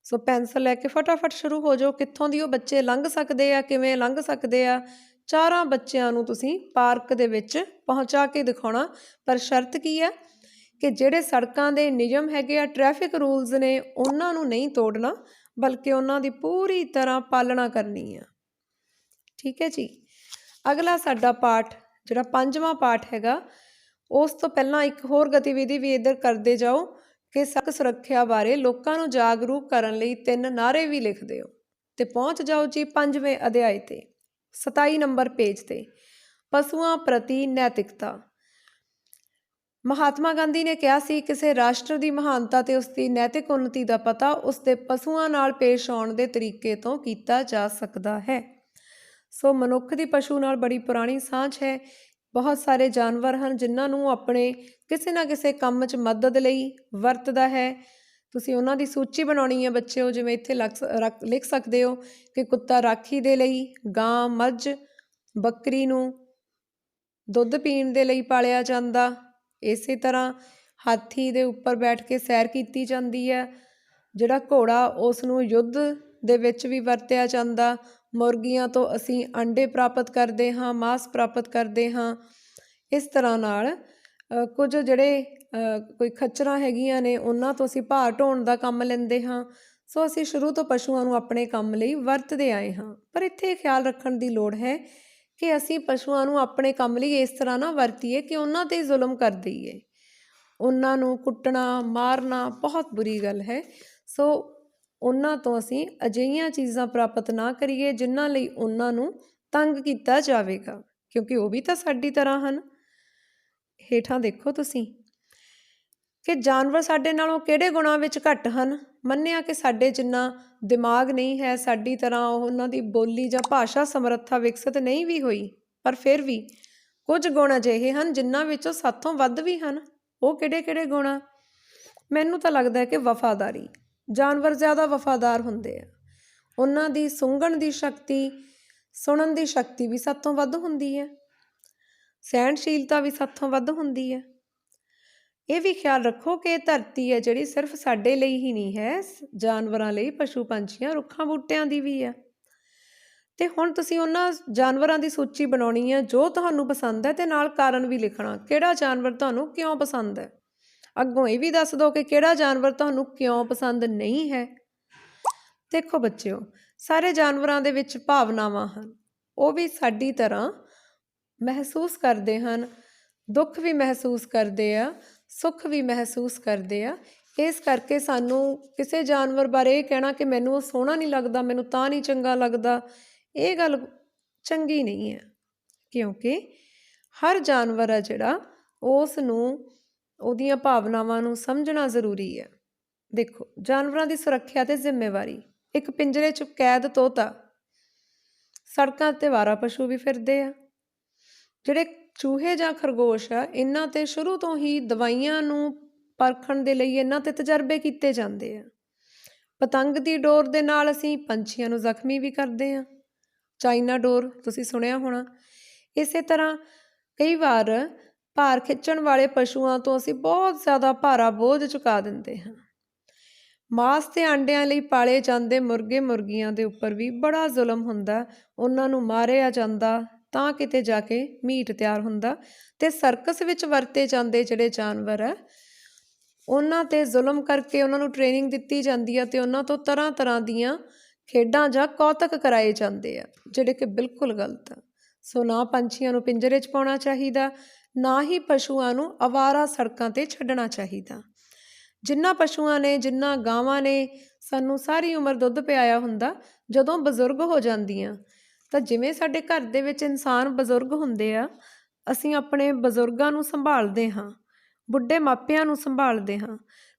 ਸੋ ਪੈਨਸਲ ਲੈ ਕੇ ਫਟਾਫਟ ਸ਼ੁਰੂ ਹੋ ਜਾਓ। ਕਿੱਥੋਂ ਦੀ ਉਹ ਬੱਚੇ ਲੰਘ ਸਕਦੇ ਆ, ਕਿਵੇਂ ਲੰਘ ਸਕਦੇ ਆ, 4 ਬੱਚਿਆਂ ਨੂੰ ਤੁਸੀਂ ਪਾਰਕ ਦੇ ਵਿੱਚ ਪਹੁੰਚਾ ਕੇ ਦਿਖਾਉਣਾ। ਪਰ ਸ਼ਰਤ ਕੀ ਆ ਕਿ ਜਿਹੜੇ ਸੜਕਾਂ ਦੇ ਨਿਯਮ ਹੈਗੇ ਆ, ਟ੍ਰੈਫਿਕ ਰੂਲਸ ਨੇ, ਉਹਨਾਂ ਨੂੰ ਨਹੀਂ ਤੋੜਨਾ, ਬਲਕਿ ਉਹਨਾਂ ਦੀ ਪੂਰੀ ਤਰ੍ਹਾਂ ਪਾਲਣਾ ਕਰਨੀ ਆ। ਠੀਕ ਹੈ ਜੀ। ਅਗਲਾ ਸਾਡਾ ਪਾਠ ਜਿਹੜਾ 5ਵਾਂ ਪਾਠ ਹੈਗਾ, ਉਸ ਤੋਂ ਪਹਿਲਾਂ ਇੱਕ ਹੋਰ ਗਤੀਵਿਧੀ ਵੀ ਇੱਧਰ ਕਰਦੇ ਜਾਓ ਕਿ ਸੜਕ ਸੁਰੱਖਿਆ ਬਾਰੇ ਲੋਕਾਂ ਨੂੰ ਜਾਗਰੂਕ ਕਰਨ ਲਈ 3 ਨਾਅਰੇ ਵੀ ਲਿਖ ਦਿਓ ਤੇ ਪਹੁੰਚ ਜਾਓ ਜੀ 5ਵੇਂ ਅਧਿਆਇ ਤੇ, 27 ਨੰਬਰ ਪੇਜ ਤੇ, ਪਸ਼ੂਆਂ ਪ੍ਰਤੀ ਨੈਤਿਕਤਾ। ਮਹਾਤਮਾ ਗਾਂਧੀ ਨੇ ਕਿਹਾ ਸੀ, ਕਿਸੇ ਰਾਸ਼ਟਰ ਦੀ ਮਹਾਨਤਾ ਤੇ ਉਸ ਦੀ ਨੈਤਿਕ ਉੱਨਤੀ ਦਾ ਪਤਾ ਉਸ ਦੇ ਪਸ਼ੂਆਂ ਨਾਲ ਪੇਸ਼ ਆਉਣ ਦੇ ਤਰੀਕੇ ਤੋਂ ਕੀਤਾ ਜਾ ਸਕਦਾ ਹੈ। ਸੋ ਮਨੁੱਖ ਦੀ ਪਸ਼ੂ ਨਾਲ ਬੜੀ ਪੁਰਾਣੀ ਸਾਂਝ ਹੈ। ਬਹੁਤ ਸਾਰੇ ਜਾਨਵਰ ਹਨ ਜਿਨ੍ਹਾਂ ਨੂੰ ਆਪਣੇ ਕਿਸੇ ਨਾ ਕਿਸੇ ਕੰਮ 'ਚ ਮਦਦ ਲਈ ਵਰਤਦਾ ਹੈ। ਤੁਸੀਂ ਉਹਨਾਂ ਦੀ ਸੂਚੀ ਬਣਾਉਣੀ ਹੈ ਬੱਚਿਓ। ਜਿਵੇਂ ਇੱਥੇ ਲਿਖ ਸਕਦੇ ਹੋ ਕਿ ਕੁੱਤਾ ਰਾਖੀ ਦੇ ਲਈ, ਗਾਂ, ਮੱਝ, ਬੱਕਰੀ ਨੂੰ ਦੁੱਧ ਪੀਣ ਦੇ ਲਈ ਪਾਲਿਆ ਜਾਂਦਾ। ਇਸੇ ਤਰ੍ਹਾਂ ਹਾਥੀ ਦੇ ਉੱਪਰ ਬੈਠ ਕੇ ਸੈਰ ਕੀਤੀ ਜਾਂਦੀ ਹੈ। ਜਿਹੜਾ ਘੋੜਾ, ਉਸ ਨੂੰ ਯੁੱਧ ਦੇ ਵਿੱਚ ਵੀ ਵਰਤਿਆ ਜਾਂਦਾ। ਮੁਰਗੀਆਂ ਤੋਂ ਅਸੀਂ ਅੰਡੇ ਪ੍ਰਾਪਤ ਕਰਦੇ ਹਾਂ, ਮਾਸ ਪ੍ਰਾਪਤ ਕਰਦੇ ਹਾਂ। ਇਸ ਤਰ੍ਹਾਂ ਨਾਲ ਕੁਝ ਜਿਹੜੇ ਕੋਈ ਖੱਚਰਾਂ ਹੈਗੀਆਂ ਨੇ, ਉਹਨਾਂ ਤੋਂ ਅਸੀਂ ਭਾਰ ਢੋਣ ਦਾ ਕੰਮ ਲੈਂਦੇ ਹਾਂ। ਸੋ ਅਸੀਂ ਸ਼ੁਰੂ ਤੋਂ ਪਸ਼ੂਆਂ ਨੂੰ ਆਪਣੇ ਕੰਮ ਲਈ ਵਰਤਦੇ ਆਏ ਹਾਂ। ਪਰ ਇੱਥੇ ਖਿਆਲ ਰੱਖਣ ਦੀ ਲੋੜ ਹੈ ਕਿ ਅਸੀਂ ਪਸ਼ੂਆਂ ਨੂੰ ਆਪਣੇ ਕੰਮ ਲਈ ਇਸ ਤਰ੍ਹਾਂ ਨਾ ਵਰਤੀਏ ਕਿ ਉਹਨਾਂ 'ਤੇ ਜ਼ੁਲਮ ਕਰ ਦਈਏ। ਉਹਨਾਂ ਨੂੰ ਕੁੱਟਣਾ, ਮਾਰਨਾ ਬਹੁਤ ਬੁਰੀ ਗੱਲ ਹੈ। ਸੋ ਉਹਨਾਂ ਤੋਂ ਅਸੀਂ ਅਜਿਹੀਆਂ ਚੀਜ਼ਾਂ ਪ੍ਰਾਪਤ ਨਾ ਕਰੀਏ ਜਿਨ੍ਹਾਂ ਲਈ ਉਹਨਾਂ ਨੂੰ ਤੰਗ ਕੀਤਾ ਜਾਵੇਗਾ, ਕਿਉਂਕਿ ਉਹ ਵੀ ਤਾਂ ਸਾਡੀ ਤਰ੍ਹਾਂ ਹਨ। ਹੇਠਾਂ ਦੇਖੋ ਤੁਸੀਂ ਕਿ ਜਾਨਵਰ ਸਾਡੇ ਨਾਲੋਂ ਕਿਹੜੇ ਗੁਣਾਂ ਵਿੱਚ ਘੱਟ ਹਨ। ਮੰਨਿਆ ਕਿ ਸਾਡੇ ਜਿੰਨਾ ਦਿਮਾਗ ਨਹੀਂ ਹੈ, ਸਾਡੀ ਤਰ੍ਹਾਂ ਉਹਨਾਂ ਦੀ ਬੋਲੀ ਜਾਂ ਭਾਸ਼ਾ ਸਮਰੱਥਾ ਵਿਕਸਿਤ ਨਹੀਂ ਵੀ ਹੋਈ, ਪਰ ਫਿਰ ਵੀ ਕੁਝ ਗੁਣ ਅਜਿਹੇ ਹਨ ਜਿਨ੍ਹਾਂ ਵਿੱਚੋਂ ਸਾਥੋਂ ਵੱਧ ਵੀ ਹਨ। ਉਹ ਕਿਹੜੇ ਗੁਣ ਆ? ਮੈਨੂੰ ਤਾਂ ਲੱਗਦਾ ਹੈ ਕਿ ਵਫਾਦਾਰੀ। ਜਾਨਵਰ ਜ਼ਿਆਦਾ ਵਫਾਦਾਰ ਹੁੰਦੇ ਆ। ਉਹਨਾਂ ਦੀ ਸੁੰਘਣ ਦੀ ਸ਼ਕਤੀ, ਸੁਣਨ ਦੀ ਸ਼ਕਤੀ ਵੀ ਸਾਥੋਂ ਵੱਧ ਹੁੰਦੀ ਹੈ। ਸਹਿਣਸ਼ੀਲਤਾ ਵੀ ਸਾਥੋਂ ਵੱਧ ਹੁੰਦੀ ਹੈ। ਇਹ ਵੀ ਖਿਆਲ ਰੱਖੋ ਕਿ ਇਹ ਧਰਤੀ ਹੈ ਜਿਹੜੀ ਸਿਰਫ ਸਾਡੇ ਲਈ ਹੀ ਨਹੀਂ ਹੈ, ਜਾਨਵਰਾਂ ਲਈ, ਪਸ਼ੂ ਪੰਛੀਆਂ, ਰੁੱਖਾਂ ਬੂਟਿਆਂ ਦੀ ਵੀ ਹੈ। ਤੇ ਹੁਣ ਤੁਸੀਂ ਉਹਨਾਂ ਜਾਨਵਰਾਂ ਦੀ ਸੂਚੀ ਬਣਾਉਣੀ ਹੈ ਜੋ ਤੁਹਾਨੂੰ ਪਸੰਦ ਹੈ, ਤੇ ਨਾਲ ਕਾਰਨ ਵੀ ਲਿਖਣਾ, ਕਿਹੜਾ ਜਾਨਵਰ ਤੁਹਾਨੂੰ ਕਿਉਂ ਪਸੰਦ ਹੈ। ਅੱਗੋਂ ਇਹ ਵੀ ਦੱਸ ਦਿਓ ਕਿ ਕਿਹੜਾ ਜਾਨਵਰ ਤੁਹਾਨੂੰ ਕਿਉਂ ਪਸੰਦ ਨਹੀਂ ਹੈ। ਦੇਖੋ ਬੱਚਿਓ, ਸਾਰੇ ਜਾਨਵਰਾਂ ਦੇ ਵਿੱਚ ਭਾਵਨਾਵਾਂ ਹਨ। ਉਹ ਵੀ ਸਾਡੀ ਤਰ੍ਹਾਂ ਮਹਿਸੂਸ ਕਰਦੇ ਹਨ, ਦੁੱਖ ਵੀ ਮਹਿਸੂਸ ਕਰਦੇ ਆ, ਸੁੱਖ ਵੀ ਮਹਿਸੂਸ ਕਰਦੇ ਆ। ਇਸ ਕਰਕੇ ਸਾਨੂੰ ਕਿਸੇ ਜਾਨਵਰ ਬਾਰੇ ਇਹ ਕਹਿਣਾ ਕਿ ਮੈਨੂੰ ਉਹ ਸੋਹਣਾ ਨਹੀਂ ਲੱਗਦਾ, ਮੈਨੂੰ ਤਾਂ ਨਹੀਂ ਚੰਗਾ ਲੱਗਦਾ, ਇਹ ਗੱਲ ਚੰਗੀ ਨਹੀਂ ਹੈ। ਕਿਉਂਕਿ ਹਰ ਜਾਨਵਰ ਆ ਜਿਹੜਾ, ਉਸ ਨੂੰ ਉਹਦੀਆਂ ਭਾਵਨਾਵਾਂ ਨੂੰ ਸਮਝਣਾ ਜ਼ਰੂਰੀ ਹੈ। ਦੇਖੋ, ਜਾਨਵਰਾਂ ਦੀ ਸੁਰੱਖਿਆ ਤੇ ਜ਼ਿੰਮੇਵਾਰੀ। ਇੱਕ ਪਿੰਜਰੇ 'ਚ ਕੈਦ ਤੋਤਾ, ਸੜਕਾਂ 'ਤੇ ਅਵਾਰਾ ਪਸ਼ੂ ਵੀ ਫਿਰਦੇ ਆ। ਜਿਹੜੇ ਚੂਹੇ ਜਾਂ ਖਰਗੋਸ਼ ਆ, ਇਹਨਾਂ 'ਤੇ ਸ਼ੁਰੂ ਤੋਂ ਹੀ ਦਵਾਈਆਂ ਨੂੰ ਪਰਖਣ ਦੇ ਲਈ ਇਹਨਾਂ 'ਤੇ ਤਜਰਬੇ ਕੀਤੇ ਜਾਂਦੇ ਆ। ਪਤੰਗ ਦੀ ਡੋਰ ਦੇ ਨਾਲ ਅਸੀਂ ਪੰਛੀਆਂ ਨੂੰ ਜ਼ਖਮੀ ਵੀ ਕਰਦੇ ਹਾਂ। ਚਾਈਨਾ ਡੋਰ ਤੁਸੀਂ ਸੁਣਿਆ ਹੋਣਾ। ਇਸੇ ਤਰ੍ਹਾਂ ਕਈ ਵਾਰ ਭਾਰ ਖਿੱਚਣ ਵਾਲੇ ਪਸ਼ੂਆਂ ਤੋਂ ਅਸੀਂ ਬਹੁਤ ਜ਼ਿਆਦਾ ਭਾਰਾ ਬੋਝ ਚੁਕਾ ਦਿੰਦੇ ਹਾਂ। ਮਾਸ ਤੇ ਆਂਡਿਆਂ ਲਈ ਪਾਲੇ ਜਾਂਦੇ ਮੁਰਗੇ ਮੁਰਗੀਆਂ ਦੇ ਉੱਪਰ ਵੀ ਬੜਾ ਜ਼ੁਲਮ ਹੁੰਦਾ। ਉਹਨਾਂ ਨੂੰ ਮਾਰਿਆ ਜਾਂਦਾ ਤਾਂ ਕਿਤੇ ਜਾ ਕੇ ਮੀਟ ਤਿਆਰ ਹੁੰਦਾ। ਤੇ ਸਰਕਸ ਵਿੱਚ ਵਰਤੇ ਜਾਂਦੇ ਜਿਹੜੇ ਜਾਨਵਰ ਹੈ, ਉਹਨਾਂ 'ਤੇ ਜ਼ੁਲਮ ਕਰਕੇ ਉਹਨਾਂ ਨੂੰ ਟ੍ਰੇਨਿੰਗ ਦਿੱਤੀ ਜਾਂਦੀ ਆ ਤੇ ਉਹਨਾਂ ਤੋਂ ਤਰ੍ਹਾਂ ਤਰ੍ਹਾਂ ਦੀਆਂ ਖੇਡਾਂ ਜਾਂ ਕੌਤਕ ਕਰਾਏ ਜਾਂਦੇ ਆ, ਜਿਹੜੇ ਕਿ ਬਿਲਕੁਲ ਗਲਤ ਆ। ਸੋ ਨਾ ਪੰਛੀਆਂ ਨੂੰ ਪਿੰਜਰੇ 'ਚ ਪਾਉਣਾ ਚਾਹੀਦਾ, ਨਾ ਹੀ ਪਸ਼ੂਆਂ ਨੂੰ ਅਵਾਰਾ ਸੜਕਾਂ 'ਤੇ ਛੱਡਣਾ ਚਾਹੀਦਾ। ਜਿਨ੍ਹਾਂ ਪਸ਼ੂਆਂ ਨੇ, ਜਿਨ੍ਹਾਂ ਗਾਵਾਂ ਨੇ ਸਾਨੂੰ ਸਾਰੀ ਉਮਰ ਦੁੱਧ ਪਿਆਇਆ ਹੁੰਦਾ, ਜਦੋਂ ਬਜ਼ੁਰਗ ਹੋ ਜਾਂਦੀਆਂ ਤਾਂ ਜਿਵੇਂ ਸਾਡੇ ਘਰ ਦੇ ਵਿੱਚ ਇਨਸਾਨ ਬਜ਼ੁਰਗ ਹੁੰਦੇ ਆ, ਅਸੀਂ ਆਪਣੇ ਬਜ਼ੁਰਗਾਂ ਨੂੰ ਸੰਭਾਲਦੇ ਹਾਂ, ਬੁੱਢੇ ਮਾਪਿਆਂ ਨੂੰ ਸੰਭਾਲਦੇ ਹਾਂ,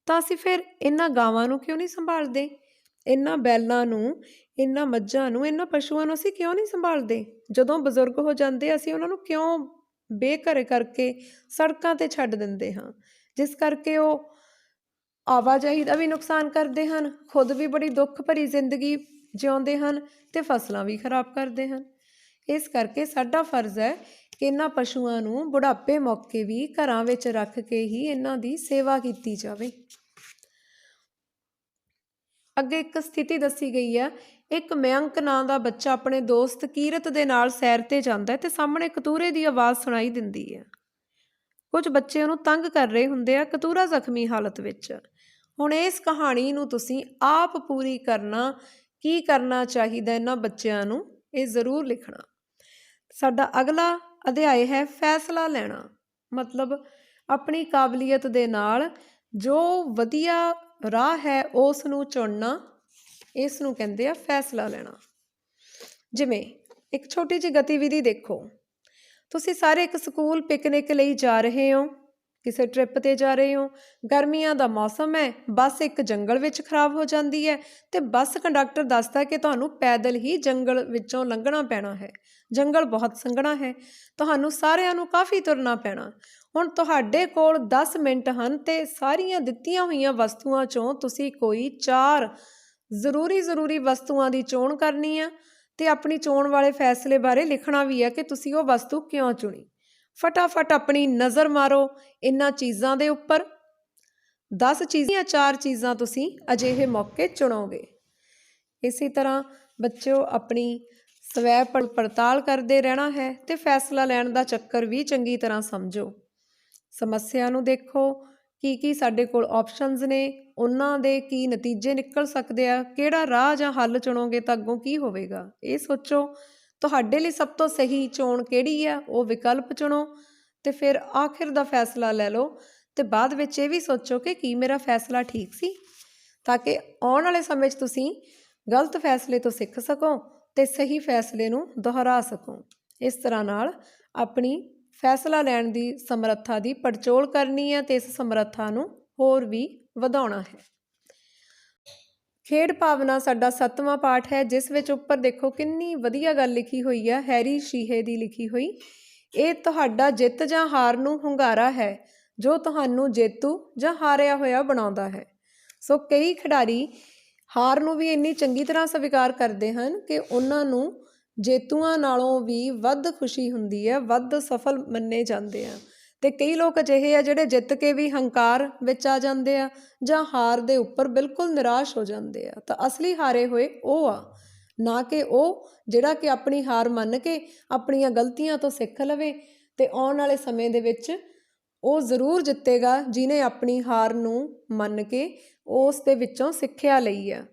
ਤਾਂ ਅਸੀਂ ਫਿਰ ਇਹਨਾਂ ਗਾਵਾਂ ਨੂੰ ਕਿਉਂ ਨਹੀਂ ਸੰਭਾਲਦੇ? ਇਹਨਾਂ ਬੈਲਾਂ ਨੂੰ, ਇਹਨਾਂ ਮੱਝਾਂ ਨੂੰ, ਇਹਨਾਂ ਪਸ਼ੂਆਂ ਨੂੰ ਅਸੀਂ ਕਿਉਂ ਨਹੀਂ ਸੰਭਾਲਦੇ? ਜਦੋਂ ਬਜ਼ੁਰਗ ਹੋ ਜਾਂਦੇ ਅਸੀਂ ਉਹਨਾਂ ਨੂੰ ਕਿਉਂ ਬੇਘਰੇ ਕਰਕੇ ਸੜਕਾਂ 'ਤੇ ਛੱਡ ਦਿੰਦੇ ਹਾਂ, ਜਿਸ ਕਰਕੇ ਉਹ ਆਵਾਜਾਈ ਦਾ ਵੀ ਨੁਕਸਾਨ ਕਰਦੇ ਹਨ, ਖੁਦ ਵੀ ਬੜੀ ਦੁੱਖ ਭਰੀ ਜ਼ਿੰਦਗੀ ਜਿਉਂਦੇ ਹਨ ਅਤੇ ਫਸਲਾਂ ਵੀ ਖਰਾਬ ਕਰਦੇ ਹਨ। ਇਸ ਕਰਕੇ ਸਾਡਾ ਫਰਜ਼ ਹੈ ਕਿ ਇਹਨਾਂ ਪਸ਼ੂਆਂ ਨੂੰ ਬੁਢਾਪੇ ਮੌਕੇ ਵੀ ਘਰਾਂ ਵਿੱਚ ਰੱਖ ਕੇ ਹੀ ਇਹਨਾਂ ਦੀ ਸੇਵਾ ਕੀਤੀ ਜਾਵੇ। ਅੱਗੇ ਇੱਕ ਸਥਿਤੀ ਦੱਸੀ ਗਈ ਹੈ, ਇੱਕ ਮਯੰਕ ਨਾਂ ਦਾ ਬੱਚਾ ਆਪਣੇ ਦੋਸਤ ਕੀਰਤ ਦੇ ਨਾਲ ਸੈਰ 'ਤੇ ਜਾਂਦਾ ਹੈ ਅਤੇ ਸਾਹਮਣੇ ਕਤੂਰੇ ਦੀ ਆਵਾਜ਼ ਸੁਣਾਈ ਦਿੰਦੀ ਹੈ। ਕੁਝ ਬੱਚੇ ਉਹਨੂੰ ਤੰਗ ਕਰ ਰਹੇ ਹੁੰਦੇ ਆ, ਕਤੂਰਾ ਜ਼ਖਮੀ ਹਾਲਤ ਵਿੱਚ। ਹੁਣ ਇਸ ਕਹਾਣੀ ਨੂੰ ਤੁਸੀਂ ਆਪ ਪੂਰੀ ਕਰਨਾ, ਕੀ ਕਰਨਾ ਚਾਹੀਦਾ ਇਹਨਾਂ ਬੱਚਿਆਂ ਨੂੰ, ਇਹ ਜ਼ਰੂਰ ਲਿਖਣਾ। ਸਾਡਾ ਅਗਲਾ ਅਧਿਆਇ ਹੈ ਫੈਸਲਾ ਲੈਣਾ, ਮਤਲਬ ਆਪਣੀ ਕਾਬਲੀਅਤ ਦੇ ਨਾਲ ਜੋ ਵਧੀਆ ਰਾਹ ਹੈ ਉਸ ਨੂੰ ਚੁਣਨਾ, ਇਸ ਨੂੰ ਕਹਿੰਦੇ ਆ ਫੈਸਲਾ ਲੈਣਾ। ਜਿਵੇਂ ਇੱਕ ਛੋਟੀ ਜਿਹੀ ਗਤੀਵਿਧੀ ਦੇਖੋ, ਤੁਸੀਂ ਸਾਰੇ ਇੱਕ ਸਕੂਲ ਪਿਕਨਿਕ ਲਈ ਜਾ ਰਹੇ ਹੋ, ਕਿਸੇ ਟ੍ਰਿਪ 'ਤੇ ਜਾ ਰਹੇ ਹੋ, ਗਰਮੀਆਂ ਦਾ ਮੌਸਮ ਹੈ, ਬੱਸ ਇੱਕ ਜੰਗਲ ਵਿੱਚ ਖਰਾਬ ਹੋ ਜਾਂਦੀ ਹੈ ਅਤੇ ਬੱਸ ਕੰਡਕਟਰ ਦੱਸਦਾ ਕਿ ਤੁਹਾਨੂੰ ਪੈਦਲ ਹੀ ਜੰਗਲ ਵਿੱਚੋਂ ਲੰਘਣਾ ਪੈਣਾ ਹੈ। ਜੰਗਲ ਬਹੁਤ ਸੰਘਣਾ ਹੈ, ਤੁਹਾਨੂੰ ਸਾਰਿਆਂ ਨੂੰ ਕਾਫੀ ਤੁਰਨਾ ਪੈਣਾ। ਹੁਣ ਤੁਹਾਡੇ ਕੋਲ 10 ਮਿੰਟ ਹਨ ਅਤੇ ਸਾਰੀਆਂ ਦਿੱਤੀਆਂ ਹੋਈਆਂ ਵਸਤੂਆਂ 'ਚੋਂ ਤੁਸੀਂ ਕੋਈ 4 ਜ਼ਰੂਰੀ ਵਸਤੂਆਂ ਦੀ ਚੋਣ ਕਰਨੀ ਆ ਅਤੇ ਆਪਣੀ ਚੋਣ ਵਾਲੇ ਫੈਸਲੇ ਬਾਰੇ ਲਿਖਣਾ ਵੀ ਹੈ ਕਿ ਤੁਸੀਂ ਉਹ ਵਸਤੂ ਕਿਉਂ ਚੁਣੀ। ਫਟਾਫਟ ਆਪਣੀ ਨਜ਼ਰ ਮਾਰੋ ਇਹਨਾਂ ਚੀਜ਼ਾਂ ਦੇ ਉੱਪਰ। 10 ਚੀਜ਼ਾਂ, 4 ਚੀਜ਼ਾਂ ਤੁਸੀਂ ਅਜਿਹੇ ਮੌਕੇ ਚੁਣੋਗੇ। ਇਸੇ ਤਰ੍ਹਾਂ ਬੱਚਿਓ ਆਪਣੀ ਸਵੈ ਪੜਤਾਲ ਕਰਦੇ ਰਹਿਣਾ ਹੈ ਅਤੇ ਫੈਸਲਾ ਲੈਣ ਦਾ ਚੱਕਰ ਵੀ ਚੰਗੀ ਤਰ੍ਹਾਂ ਸਮਝੋ। ਸਮੱਸਿਆ ਨੂੰ ਦੇਖੋ, ਕੀ ਸਾਡੇ ਕੋਲ ਆਪਸ਼ਨਸ ਨੇ, ਉਹਨਾਂ ਦੇ ਕੀ ਨਤੀਜੇ ਨਿਕਲ ਸਕਦੇ ਆ, ਕਿਹੜਾ ਰਾਹ ਜਾਂ ਹੱਲ ਚੁਣੋਗੇ ਤਾਂ ਅੱਗੋਂ ਕੀ ਹੋਵੇਗਾ, ਇਹ ਸੋਚੋ। ਤੁਹਾਡੇ ਲਈ ਸਭ ਤੋਂ ਸਹੀ ਚੋਣ ਕਿਹੜੀ ਆ, ਉਹ ਵਿਕਲਪ ਚੁਣੋ ਅਤੇ ਫਿਰ ਆਖਿਰ ਦਾ ਫੈਸਲਾ ਲੈ ਲਓ ਅਤੇ ਬਾਅਦ ਵਿੱਚ ਇਹ ਵੀ ਸੋਚੋ ਕਿ ਕੀ ਮੇਰਾ ਫੈਸਲਾ ਠੀਕ ਸੀ, ਤਾਂ ਕਿ ਆਉਣ ਵਾਲੇ ਸਮੇਂ 'ਚ ਤੁਸੀਂ ਗਲਤ ਫੈਸਲੇ ਤੋਂ ਸਿੱਖ ਸਕੋ ਅਤੇ ਸਹੀ ਫੈਸਲੇ ਨੂੰ ਦੁਹਰਾ ਸਕੋ। ਇਸ ਤਰ੍ਹਾਂ ਨਾਲ ਆਪਣੀ ਫੈਸਲਾ ਲੈਣ ਦੀ ਸਮਰੱਥਾ ਦੀ ਪੜਚੋਲ ਕਰਨੀ ਹੈ ਅਤੇ ਇਸ ਸਮਰੱਥਾ ਨੂੰ ਹੋਰ ਵੀ ਵਧਾਉਣਾ ਹੈ। ਖੇਡ ਭਾਵਨਾ ਸਾਡਾ 7ਵਾਂ ਪਾਠ ਹੈ, ਜਿਸ ਵਿੱਚ ਉੱਪਰ ਦੇਖੋ ਕਿੰਨੀ ਵਧੀਆ ਗੱਲ ਲਿਖੀ ਹੋਈ ਹੈ, ਹੈਰੀ ਸ਼ੀਹੇ ਦੀ ਲਿਖੀ ਹੋਈ। ਇਹ ਤੁਹਾਡਾ ਜਿੱਤ ਜਾਂ ਹਾਰ ਨੂੰ ਹੁੰਗਾਰਾ ਹੈ ਜੋ ਤੁਹਾਨੂੰ ਜੇਤੂ ਜਾਂ ਹਾਰਿਆ ਹੋਇਆ ਬਣਾਉਂਦਾ ਹੈ। ਸੋ ਕਈ ਖਿਡਾਰੀ ਹਾਰ ਨੂੰ ਵੀ ਇੰਨੀ ਚੰਗੀ ਤਰ੍ਹਾਂ ਸਵੀਕਾਰ ਕਰਦੇ ਹਨ ਕਿ ਉਹਨਾਂ ਨੂੰ ਜੇਤੂਆਂ ਨਾਲੋਂ ਵੀ ਵੱਧ ਖੁਸ਼ੀ ਹੁੰਦੀ ਹੈ, ਵੱਧ ਸਫਲ ਮੰਨੇ ਜਾਂਦੇ ਆ। ਅਤੇ ਕਈ ਲੋਕ ਅਜਿਹੇ ਆ ਜਿਹੜੇ ਜਿੱਤ ਕੇ ਵੀ ਹੰਕਾਰ ਵਿੱਚ ਆ ਜਾਂਦੇ ਆ ਜਾਂ ਹਾਰ ਦੇ ਉੱਪਰ ਬਿਲਕੁਲ ਨਿਰਾਸ਼ ਹੋ ਜਾਂਦੇ ਆ। ਤਾਂ ਅਸਲੀ ਹਾਰੇ ਹੋਏ ਉਹ ਆ, ਨਾ ਕਿ ਉਹ ਜਿਹੜਾ ਕਿ ਆਪਣੀ ਹਾਰ ਮੰਨ ਕੇ ਆਪਣੀਆਂ ਗਲਤੀਆਂ ਤੋਂ ਸਿੱਖ ਲਵੇ ਅਤੇ ਆਉਣ ਵਾਲੇ ਸਮੇਂ ਦੇ ਵਿੱਚ ਉਹ ਜ਼ਰੂਰ ਜਿੱਤੇਗਾ ਜਿਹਨੇ ਆਪਣੀ ਹਾਰ ਨੂੰ ਮੰਨ ਕੇ ਉਸ ਦੇ ਵਿੱਚੋਂ ਸਿੱਖਿਆ ਲਈ ਆ।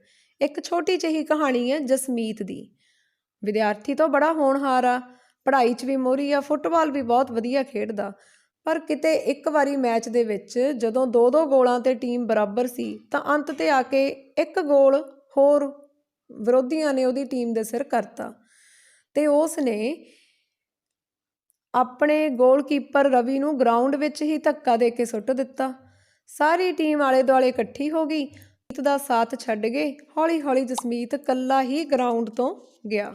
ਇੱਕ ਛੋਟੀ ਜਿਹੀ ਕਹਾਣੀ ਹੈ ਜਸਮੀਤ ਦੀ। ਵਿਦਿਆਰਥੀ ਤਾਂ ਬੜਾ ਹੋਣਹਾਰ ਆ, ਪੜ੍ਹਾਈ 'ਚ ਵੀ ਮੋਹਰੀ ਆ, ਫੁੱਟਬਾਲ ਵੀ ਬਹੁਤ ਵਧੀਆ ਖੇਡਦਾ, ਪਰ ਕਿਤੇ ਇੱਕ ਵਾਰੀ ਮੈਚ ਦੇ ਵਿੱਚ ਜਦੋਂ 2-2 ਗੋਲਾਂ 'ਤੇ ਟੀਮ ਬਰਾਬਰ ਸੀ ਤਾਂ ਅੰਤ 'ਤੇ ਆ ਕੇ 1 ਗੋਲ ਹੋਰ ਵਿਰੋਧੀਆਂ ਨੇ ਉਹਦੀ ਟੀਮ ਦੇ ਸਿਰ ਕਰਤਾ ਅਤੇ ਉਸ ਨੇ ਆਪਣੇ ਗੋਲਕੀਪਰ ਰਵੀ ਨੂੰ ਗਰਾਊਂਡ ਵਿੱਚ ਹੀ ਧੱਕਾ ਦੇ ਕੇ ਸੁੱਟ ਦਿੱਤਾ। ਸਾਰੀ ਟੀਮ ਆਲੇ ਦੁਆਲੇ ਇਕੱਠੀ ਹੋ ਗਈ, ਜਸਮੀਤ ਦਾ ਸਾਥ ਛੱਡ ਗਏ। ਹੌਲੀ ਜਸਮੀਤ ਇਕੱਲਾ ਹੀ ਗਰਾਊਂਡ ਤੋਂ ਗਿਆ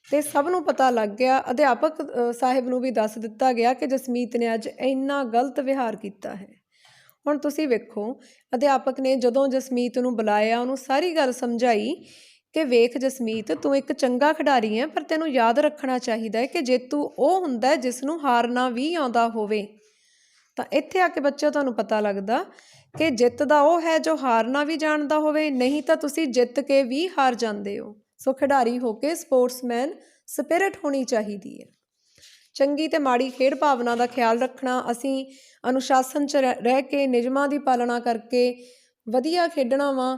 ਅਤੇ ਸਭ ਨੂੰ ਪਤਾ ਲੱਗ ਗਿਆ, ਅਧਿਆਪਕ ਸਾਹਿਬ ਨੂੰ ਵੀ ਦੱਸ ਦਿੱਤਾ ਗਿਆ ਕਿ ਜਸਮੀਤ ਨੇ ਅੱਜ ਇੰਨਾ ਗਲਤ ਵਿਹਾਰ ਕੀਤਾ ਹੈ। ਹੁਣ ਤੁਸੀਂ ਵੇਖੋ, ਅਧਿਆਪਕ ਨੇ ਜਦੋਂ ਜਸਮੀਤ ਨੂੰ ਬੁਲਾਇਆ, ਉਹਨੂੰ ਸਾਰੀ ਗੱਲ ਸਮਝਾਈ ਕਿ ਵੇਖ ਜਸਮੀਤ, ਤੂੰ ਇੱਕ ਚੰਗਾ ਖਿਡਾਰੀ ਹੈ, ਪਰ ਤੈਨੂੰ ਯਾਦ ਰੱਖਣਾ ਚਾਹੀਦਾ ਹੈ ਕਿ ਜੇਤੂ ਉਹ ਹੁੰਦਾ ਜਿਸ ਨੂੰ ਹਾਰਨਾ ਵੀ ਆਉਂਦਾ ਹੋਵੇ। ਤਾਂ ਇੱਥੇ ਆ ਕੇ ਬੱਚਿਓ ਤੁਹਾਨੂੰ ਪਤਾ ਲੱਗਦਾ ਕਿ ਜਿੱਤਦਾ ਉਹ ਹੈ ਜੋ ਹਾਰਨਾ ਵੀ ਜਾਣਦਾ ਹੋਵੇ, ਨਹੀਂ ਤਾਂ ਤੁਸੀਂ ਜਿੱਤ ਕੇ ਵੀ ਹਾਰ ਜਾਂਦੇ ਹੋ। ਸੋ ਖਿਡਾਰੀ ਹੋ ਕੇ ਸਪੋਰਟਸਮੈਨ ਸਪਿਰਿਟ ਹੋਣੀ ਚਾਹੀਦੀ ਹੈ। ਚੰਗੀ ਅਤੇ ਮਾੜੀ ਖੇਡ ਭਾਵਨਾ ਦਾ ਖਿਆਲ ਰੱਖਣਾ, ਅਸੀਂ ਅਨੁਸ਼ਾਸਨ 'ਚ ਰਹਿ ਕੇ ਨਿਯਮਾਂ ਦੀ ਪਾਲਣਾ ਕਰਕੇ ਵਧੀਆ ਖੇਡਣਾ ਵਾ,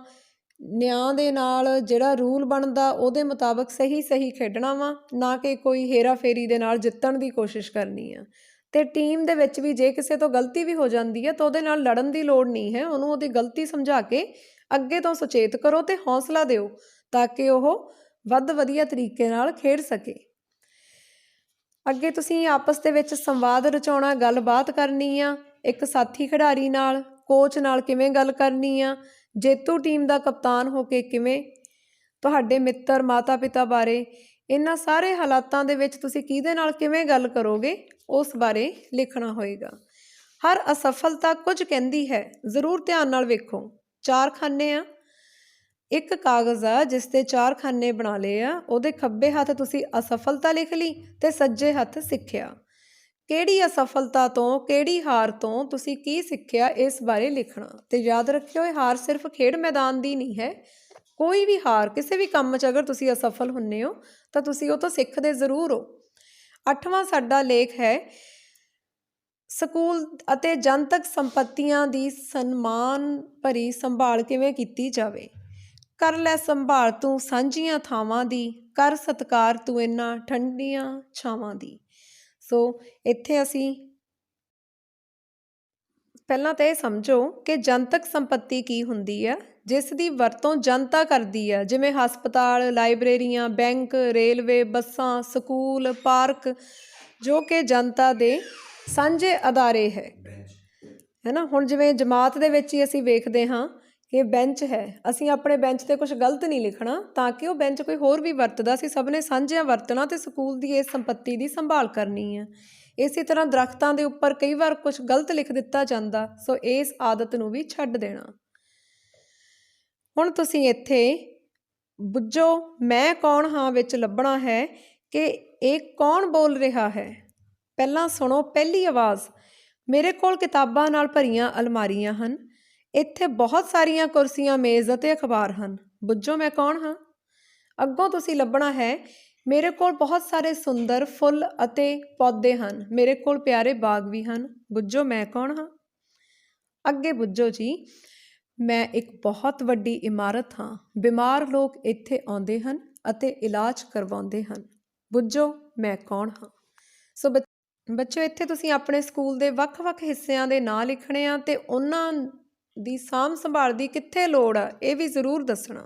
ਨਿਆਂ ਦੇ ਨਾਲ ਜਿਹੜਾ ਰੂਲ ਬਣਦਾ ਉਹਦੇ ਮੁਤਾਬਕ ਸਹੀ ਖੇਡਣਾ ਵਾ, ਨਾ ਕਿ ਕੋਈ ਹੇਰਾ ਫੇਰੀ ਦੇ ਨਾਲ ਜਿੱਤਣ ਦੀ ਕੋਸ਼ਿਸ਼ ਕਰਨੀ ਆ। ਅਤੇ ਟੀਮ ਦੇ ਵਿੱਚ ਵੀ ਜੇ ਕਿਸੇ ਤੋਂ ਗਲਤੀ ਵੀ ਹੋ ਜਾਂਦੀ ਹੈ ਤਾਂ ਉਹਦੇ ਨਾਲ ਲੜਨ ਦੀ ਲੋੜ ਨਹੀਂ ਹੈ, ਉਹਨੂੰ ਉਹਦੀ ਗਲਤੀ ਸਮਝਾ ਕੇ ਅੱਗੇ ਤੋਂ ਸੁਚੇਤ ਕਰੋ ਅਤੇ ਹੌਸਲਾ ਦਿਓ ਤਾਂ ਕਿ ਉਹ ਵਧੀਆ ਤਰੀਕੇ ਨਾਲ ਖੇਡ ਸਕੇ। ਅੱਗੇ ਤੁਸੀਂ ਆਪਸ ਦੇ ਵਿੱਚ ਸੰਵਾਦ ਰਚਾਉਣਾ, ਗੱਲਬਾਤ ਕਰਨੀ ਆ, ਇੱਕ ਸਾਥੀ ਖਿਡਾਰੀ ਨਾਲ, ਕੋਚ ਨਾਲ ਕਿਵੇਂ ਗੱਲ ਕਰਨੀ ਆ, ਜੇਤੂ ਟੀਮ ਦਾ ਕਪਤਾਨ ਹੋ ਕੇ ਕਿਵੇਂ, ਤੁਹਾਡੇ ਮਿੱਤਰ ਮਾਤਾ ਪਿਤਾ ਬਾਰੇ, ਇਹਨਾਂ ਸਾਰੇ ਹਾਲਾਤਾਂ ਦੇ ਵਿੱਚ ਤੁਸੀਂ ਕਿਹਦੇ ਨਾਲ ਕਿਵੇਂ ਗੱਲ ਕਰੋਗੇ ਉਸ ਬਾਰੇ ਲਿਖਣਾ ਹੋਏਗਾ। ਹਰ ਅਸਫਲਤਾ ਕੁਝ ਕਹਿੰਦੀ ਹੈ, ਜ਼ਰੂਰ ਧਿਆਨ ਨਾਲ ਵੇਖੋ। 4 ਖਾਨੇ ਆ, ਇੱਕ ਕਾਗਜ਼ ਆ ਜਿਸ ਤੇ 4 ਖਾਨੇ ਬਣਾ ਲਏ ਆ, ਉਹਦੇ ਖੱਬੇ ਹੱਥ ਤੁਸੀਂ ਅਸਫਲਤਾ ਲਿਖ ਲਈ ਤੇ ਸੱਜੇ ਹੱਥ ਸਿੱਖਿਆ। ਕਿਹੜੀ ਅਸਫਲਤਾ ਤੋਂ, ਕਿਹੜੀ ਹਾਰ ਤੋਂ ਤੁਸੀਂ ਕੀ ਸਿੱਖਿਆ ਇਸ ਬਾਰੇ ਲਿਖਣਾ। ਤੇ ਯਾਦ ਰੱਖਿਓ, ਇਹ ਹਾਰ ਸਿਰਫ ਖੇਡ ਮੈਦਾਨ ਦੀ ਨਹੀਂ ਹੈ। ਕੋਈ ਵੀ ਹਾਰ, ਕਿਸੇ ਵੀ ਕੰਮ 'ਚ ਅਗਰ ਤੁਸੀਂ ਅਸਫਲ ਹੁੰਦੇ ਹੋ ਤਾਂ ਤੁਸੀਂ ਉਹ ਤੋਂ ਸਿੱਖਦੇ ਜ਼ਰੂਰ ਹੋ। 8ਵਾਂ ਸਾਡਾ ਲੇਖ ਹੈ, ਸਕੂਲ ਅਤੇ ਜਨਤਕ ਸੰਪત્ਤੀਆਂ ਦੀ ਸਨਮਾਨ ਭਰੀ ਸੰਭਾਲ ਕਿਵੇਂ ਕੀਤੀ ਜਾਵੇ। ਕਰ ਲੈ ਸੰਭਾਲ ਤੂੰ ਸਾਂਝੀਆਂ ਥਾਵਾਂ ਦੀ, ਕਰ ਸਤਿਕਾਰ ਤੂੰ ਇਹਨਾਂ ਠੰਡੀਆਂ ਛਾਵਾਂ ਦੀ। ਸੋ ਇੱਥੇ ਅਸੀਂ ਪਹਿਲਾਂ ਤਾਂ ਇਹ ਸਮਝੋ ਕਿ ਜਨਤਕ ਸੰਪत्ति ਕੀ ਹੁੰਦੀ ਆ, ਜਿਸ ਦੀ ਵਰਤੋਂ ਜਨਤਾ ਕਰਦੀ ਆ, ਜਿਵੇਂ ਹਸਪਤਾਲ, ਲਾਇਬ੍ਰੇਰੀਆਂ, ਬੈਂਕ, ਰੇਲਵੇ, ਬੱਸਾਂ, ਸਕੂਲ, ਪਾਰਕ, ਜੋ ਕਿ ਜਨਤਾ ਦੇ ਸਾਂਝੇ ਅਦਾਰੇ ਹੈ ਨਾ। ਹੁਣ ਜਿਵੇਂ ਜਮਾਤ ਦੇ ਵਿੱਚ ਹੀ ਅਸੀਂ ਵੇਖਦੇ ਹਾਂ ਕਿ ਬੈਂਚ ਹੈ, ਅਸੀਂ ਆਪਣੇ ਬੈਂਚ 'ਤੇ ਕੁਛ ਗਲਤ ਨਹੀਂ ਲਿਖਣਾ ਤਾਂ ਕਿ ਉਹ ਬੈਂਚ ਕੋਈ ਹੋਰ ਵੀ ਵਰਤਦਾ, ਅਸੀਂ ਸਭ ਨੇ ਸਾਂਝਿਆਂ ਵਰਤਣਾ ਅਤੇ ਸਕੂਲ ਦੀ ਇਸ ਸੰਪत्ति ਦੀ ਸੰਭਾਲ ਕਰਨੀ ਹੈ। ਇਸੇ ਤਰ੍ਹਾਂ ਦਰਖਤਾਂ ਦੇ ਉੱਪਰ ਕਈ ਵਾਰ ਕੁਛ ਗਲਤ ਲਿਖ ਦਿੱਤਾ ਜਾਂਦਾ, ਸੋ ਇਸ ਆਦਤ ਨੂੰ ਵੀ ਛੱਡ ਦੇਣਾ। ਹੁਣ ਤੁਸੀਂ ਇੱਥੇ ਬੁੱਝੋ ਮੈਂ ਕੌਣ ਹਾਂ ਵਿੱਚ ਲੱਭਣਾ ਹੈ ਕਿ ਇਹ ਕੌਣ ਬੋਲ ਰਿਹਾ ਹੈ। ਪਹਿਲਾਂ ਸੁਣੋ ਪਹਿਲੀ ਆਵਾਜ਼, ਮੇਰੇ ਕੋਲ ਕਿਤਾਬਾਂ ਨਾਲ ਭਰੀਆਂ ਅਲਮਾਰੀਆਂ ਹਨ, ਇੱਥੇ ਬਹੁਤ ਸਾਰੀਆਂ ਕੁਰਸੀਆਂ, ਮੇਜ਼ ਅਤੇ ਅਖਬਾਰ ਹਨ। ਬੁੱਝੋ ਮੈਂ ਕੌਣ ਹਾਂ। ਅੱਗੋਂ ਤੁਸੀਂ ਲੱਭਣਾ ਹੈ, ਮੇਰੇ ਕੋਲ ਬਹੁਤ ਸਾਰੇ ਸੁੰਦਰ ਫੁੱਲ ਅਤੇ ਪੌਦੇ ਹਨ, ਮੇਰੇ ਕੋਲ ਪਿਆਰੇ ਬਾਗ ਵੀ ਹਨ। ਬੁੱਝੋ ਮੈਂ ਕੌਣ ਹਾਂ। ਅੱਗੇ ਬੁੱਝੋ ਜੀ, ਮੈਂ ਇੱਕ ਬਹੁਤ ਵੱਡੀ ਇਮਾਰਤ ਹਾਂ, ਬਿਮਾਰ ਲੋਕ ਇੱਥੇ ਆਉਂਦੇ ਹਨ ਅਤੇ ਇਲਾਜ ਕਰਵਾਉਂਦੇ ਹਨ। ਬੁੱਝੋ ਮੈਂ ਕੌਣ ਹਾਂ। ਸੋ ਬੱਚੋ ਇੱਥੇ ਤੁਸੀਂ ਆਪਣੇ ਸਕੂਲ ਦੇ ਵੱਖ-ਵੱਖ ਹਿੱਸਿਆਂ ਦੇ ਨਾਂ ਲਿਖਣੇ ਆ ਅਤੇ ਉਹਨਾਂ ਦੀ ਸਾਂਭ ਸੰਭਾਲ ਦੀ ਕਿੱਥੇ ਲੋੜ ਆ ਇਹ ਵੀ ਜ਼ਰੂਰ ਦੱਸਣਾ।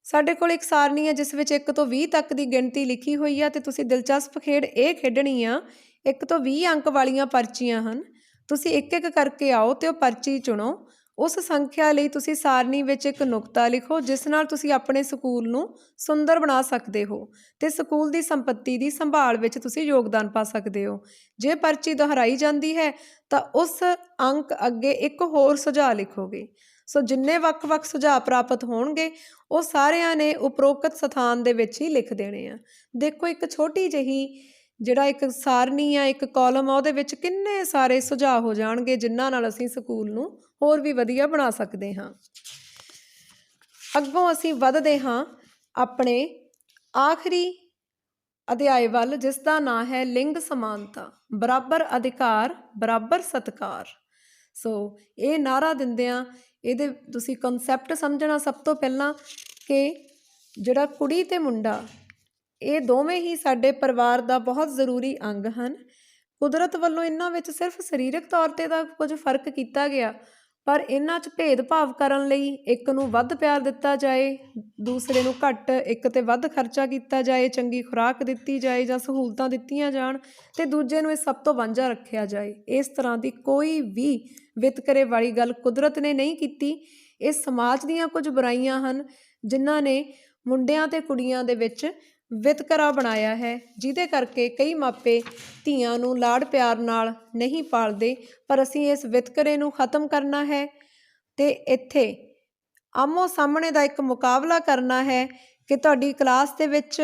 ਸਾਡੇ ਕੋਲ ਇੱਕ ਸਾਰਣੀ ਹੈ ਜਿਸ ਵਿੱਚ 1 ਤੋਂ 20 ਤੱਕ ਦੀ ਗਿਣਤੀ ਲਿਖੀ ਹੋਈ ਆ ਅਤੇ ਤੁਸੀਂ ਦਿਲਚਸਪ ਖੇਡ ਇਹ ਖੇਡਣੀ ਆ। 1 ਤੋਂ 20 ਅੰਕ ਵਾਲੀਆਂ ਪਰਚੀਆਂ ਹਨ, ਤੁਸੀਂ ਇੱਕ ਇੱਕ ਕਰਕੇ ਆਓ ਅਤੇ ਉਹ ਪਰਚੀ ਚੁਣੋ। ਉਸ ਸੰਖਿਆ ਲਈ ਤੁਸੀਂ ਸਾਰਣੀ ਵਿੱਚ ਇੱਕ ਨੁਕਤਾ ਲਿਖੋ ਜਿਸ ਨਾਲ ਤੁਸੀਂ ਆਪਣੇ ਸਕੂਲ ਨੂੰ ਸੁੰਦਰ ਬਣਾ ਸਕਦੇ ਹੋ ਅਤੇ ਸਕੂਲ ਦੀ ਸੰਪत्ति ਦੀ ਸੰਭਾਲ ਵਿੱਚ ਤੁਸੀਂ ਯੋਗਦਾਨ ਪਾ ਸਕਦੇ ਹੋ। ਜੇ ਪਰਚੀ ਦੁਹਰਾਈ ਜਾਂਦੀ ਹੈ ਤਾਂ ਉਸ ਅੰਕ ਅੱਗੇ ਇੱਕ ਹੋਰ ਸੁਝਾਅ ਲਿਖੋਗੇ। ਸੋ ਜਿੰਨੇ ਵੱਖ-ਵੱਖ ਸੁਝਾਅ ਪ੍ਰਾਪਤ ਹੋਣਗੇ ਉਹ ਸਾਰਿਆਂ ਨੇ ਉਪਰੋਕਤ ਸਥਾਨ ਦੇ ਵਿੱਚ ਹੀ ਲਿਖ ਦੇਣੇ ਆ। ਦੇਖੋ ਇੱਕ ਛੋਟੀ ਜਿਹੀ ਜਿਹੜਾ ਇੱਕ ਸਾਰਣੀ ਆ, ਇੱਕ ਕਾਲਮ ਆ, ਉਹਦੇ ਵਿੱਚ ਕਿੰਨੇ ਸਾਰੇ ਸੁਝਾਅ ਹੋ ਜਾਣਗੇ ਜਿਨ੍ਹਾਂ ਨਾਲ ਅਸੀਂ ਸਕੂਲ ਨੂੰ ਹੋਰ ਵੀ ਵਧੀਆ ਬਣਾ ਸਕਦੇ ਹਾਂ। ਅੱਗੋਂ ਅਸੀਂ ਵੱਧਦੇ ਹਾਂ ਆਪਣੇ ਆਖਰੀ ਅਧਿਆਏ ਵੱਲ ਜਿਸ ਦਾ ਨਾਂ ਹੈ ਲਿੰਗ ਸਮਾਨਤਾ, ਬਰਾਬਰ ਅਧਿਕਾਰ, ਬਰਾਬਰ ਸਤਿਕਾਰ। ਸੋ ਇਹ ਨਾਅਰਾ ਦਿੰਦਿਆਂ ਇਹਦੇ ਤੁਸੀਂ ਕਨਸੈਪਟ ਸਮਝਣਾ ਸਭ ਤੋਂ ਪਹਿਲਾਂ ਕਿ ਜਿਹੜਾ ਕੁੜੀ ਅਤੇ ਮੁੰਡਾ ਇਹ ਦੋਵੇਂ ਹੀ ਸਾਡੇ ਪਰਿਵਾਰ ਦਾ ਬਹੁਤ ਜ਼ਰੂਰੀ ਅੰਗ ਹਨ। ਕੁਦਰਤ ਵੱਲੋਂ ਇਹਨਾਂ ਵਿੱਚ ਸਿਰਫ ਸਰੀਰਕ ਤੌਰ 'ਤੇ ਤਾਂ ਕੁਝ ਫਰਕ ਕੀਤਾ ਗਿਆ, ਪਰ ਇਹਨਾਂ 'ਚ ਭੇਦਭਾਵ ਕਰਨ ਲਈ ਇੱਕ ਨੂੰ ਵੱਧ ਪਿਆਰ ਦਿੱਤਾ ਜਾਏ, ਦੂਸਰੇ ਨੂੰ ਘੱਟ, ਇੱਕ 'ਤੇ ਵੱਧ ਖਰਚਾ ਕੀਤਾ ਜਾਏ, ਚੰਗੀ ਖੁਰਾਕ ਦਿੱਤੀ ਜਾਏ ਜਾਂ ਸਹੂਲਤਾਂ ਦਿੱਤੀਆਂ ਜਾਣ ਅਤੇ ਦੂਜੇ ਨੂੰ ਇਹ ਸਭ ਤੋਂ ਵਾਂਝਾ ਰੱਖਿਆ ਜਾਏ। ਇਸ ਤਰ੍ਹਾਂ ਦੀ ਕੋਈ ਵੀ ਵਿਤਕਰੇ ਵਾਲੀ ਗੱਲ ਕੁਦਰਤ ਨੇ ਨਹੀਂ ਕੀਤੀ। ਇਹ ਸਮਾਜ ਦੀਆਂ ਕੁਝ ਬੁਰਾਈਆਂ ਹਨ ਜਿਨ੍ਹਾਂ ਨੇ ਮੁੰਡਿਆਂ ਅਤੇ ਕੁੜੀਆਂ ਦੇ ਵਿੱਚ ਵਿਤਕਰਾ ਬਣਾਇਆ ਹੈ, ਜਿਹਦੇ ਕਰਕੇ ਕਈ ਮਾਪੇ ਧੀਆਂ ਨੂੰ ਲਾਡ ਪਿਆਰ ਨਾਲ ਨਹੀਂ ਪਾਲਦੇ। ਪਰ ਅਸੀਂ ਇਸ ਵਿਤਕਰੇ ਨੂੰ ਖ਼ਤਮ ਕਰਨਾ ਹੈ ਅਤੇ ਇੱਥੇ ਆਮੋ ਸਾਹਮਣੇ ਦਾ ਇੱਕ ਮੁਕਾਬਲਾ ਕਰਨਾ ਹੈ ਕਿ ਤੁਹਾਡੀ ਕਲਾਸ ਦੇ ਵਿੱਚ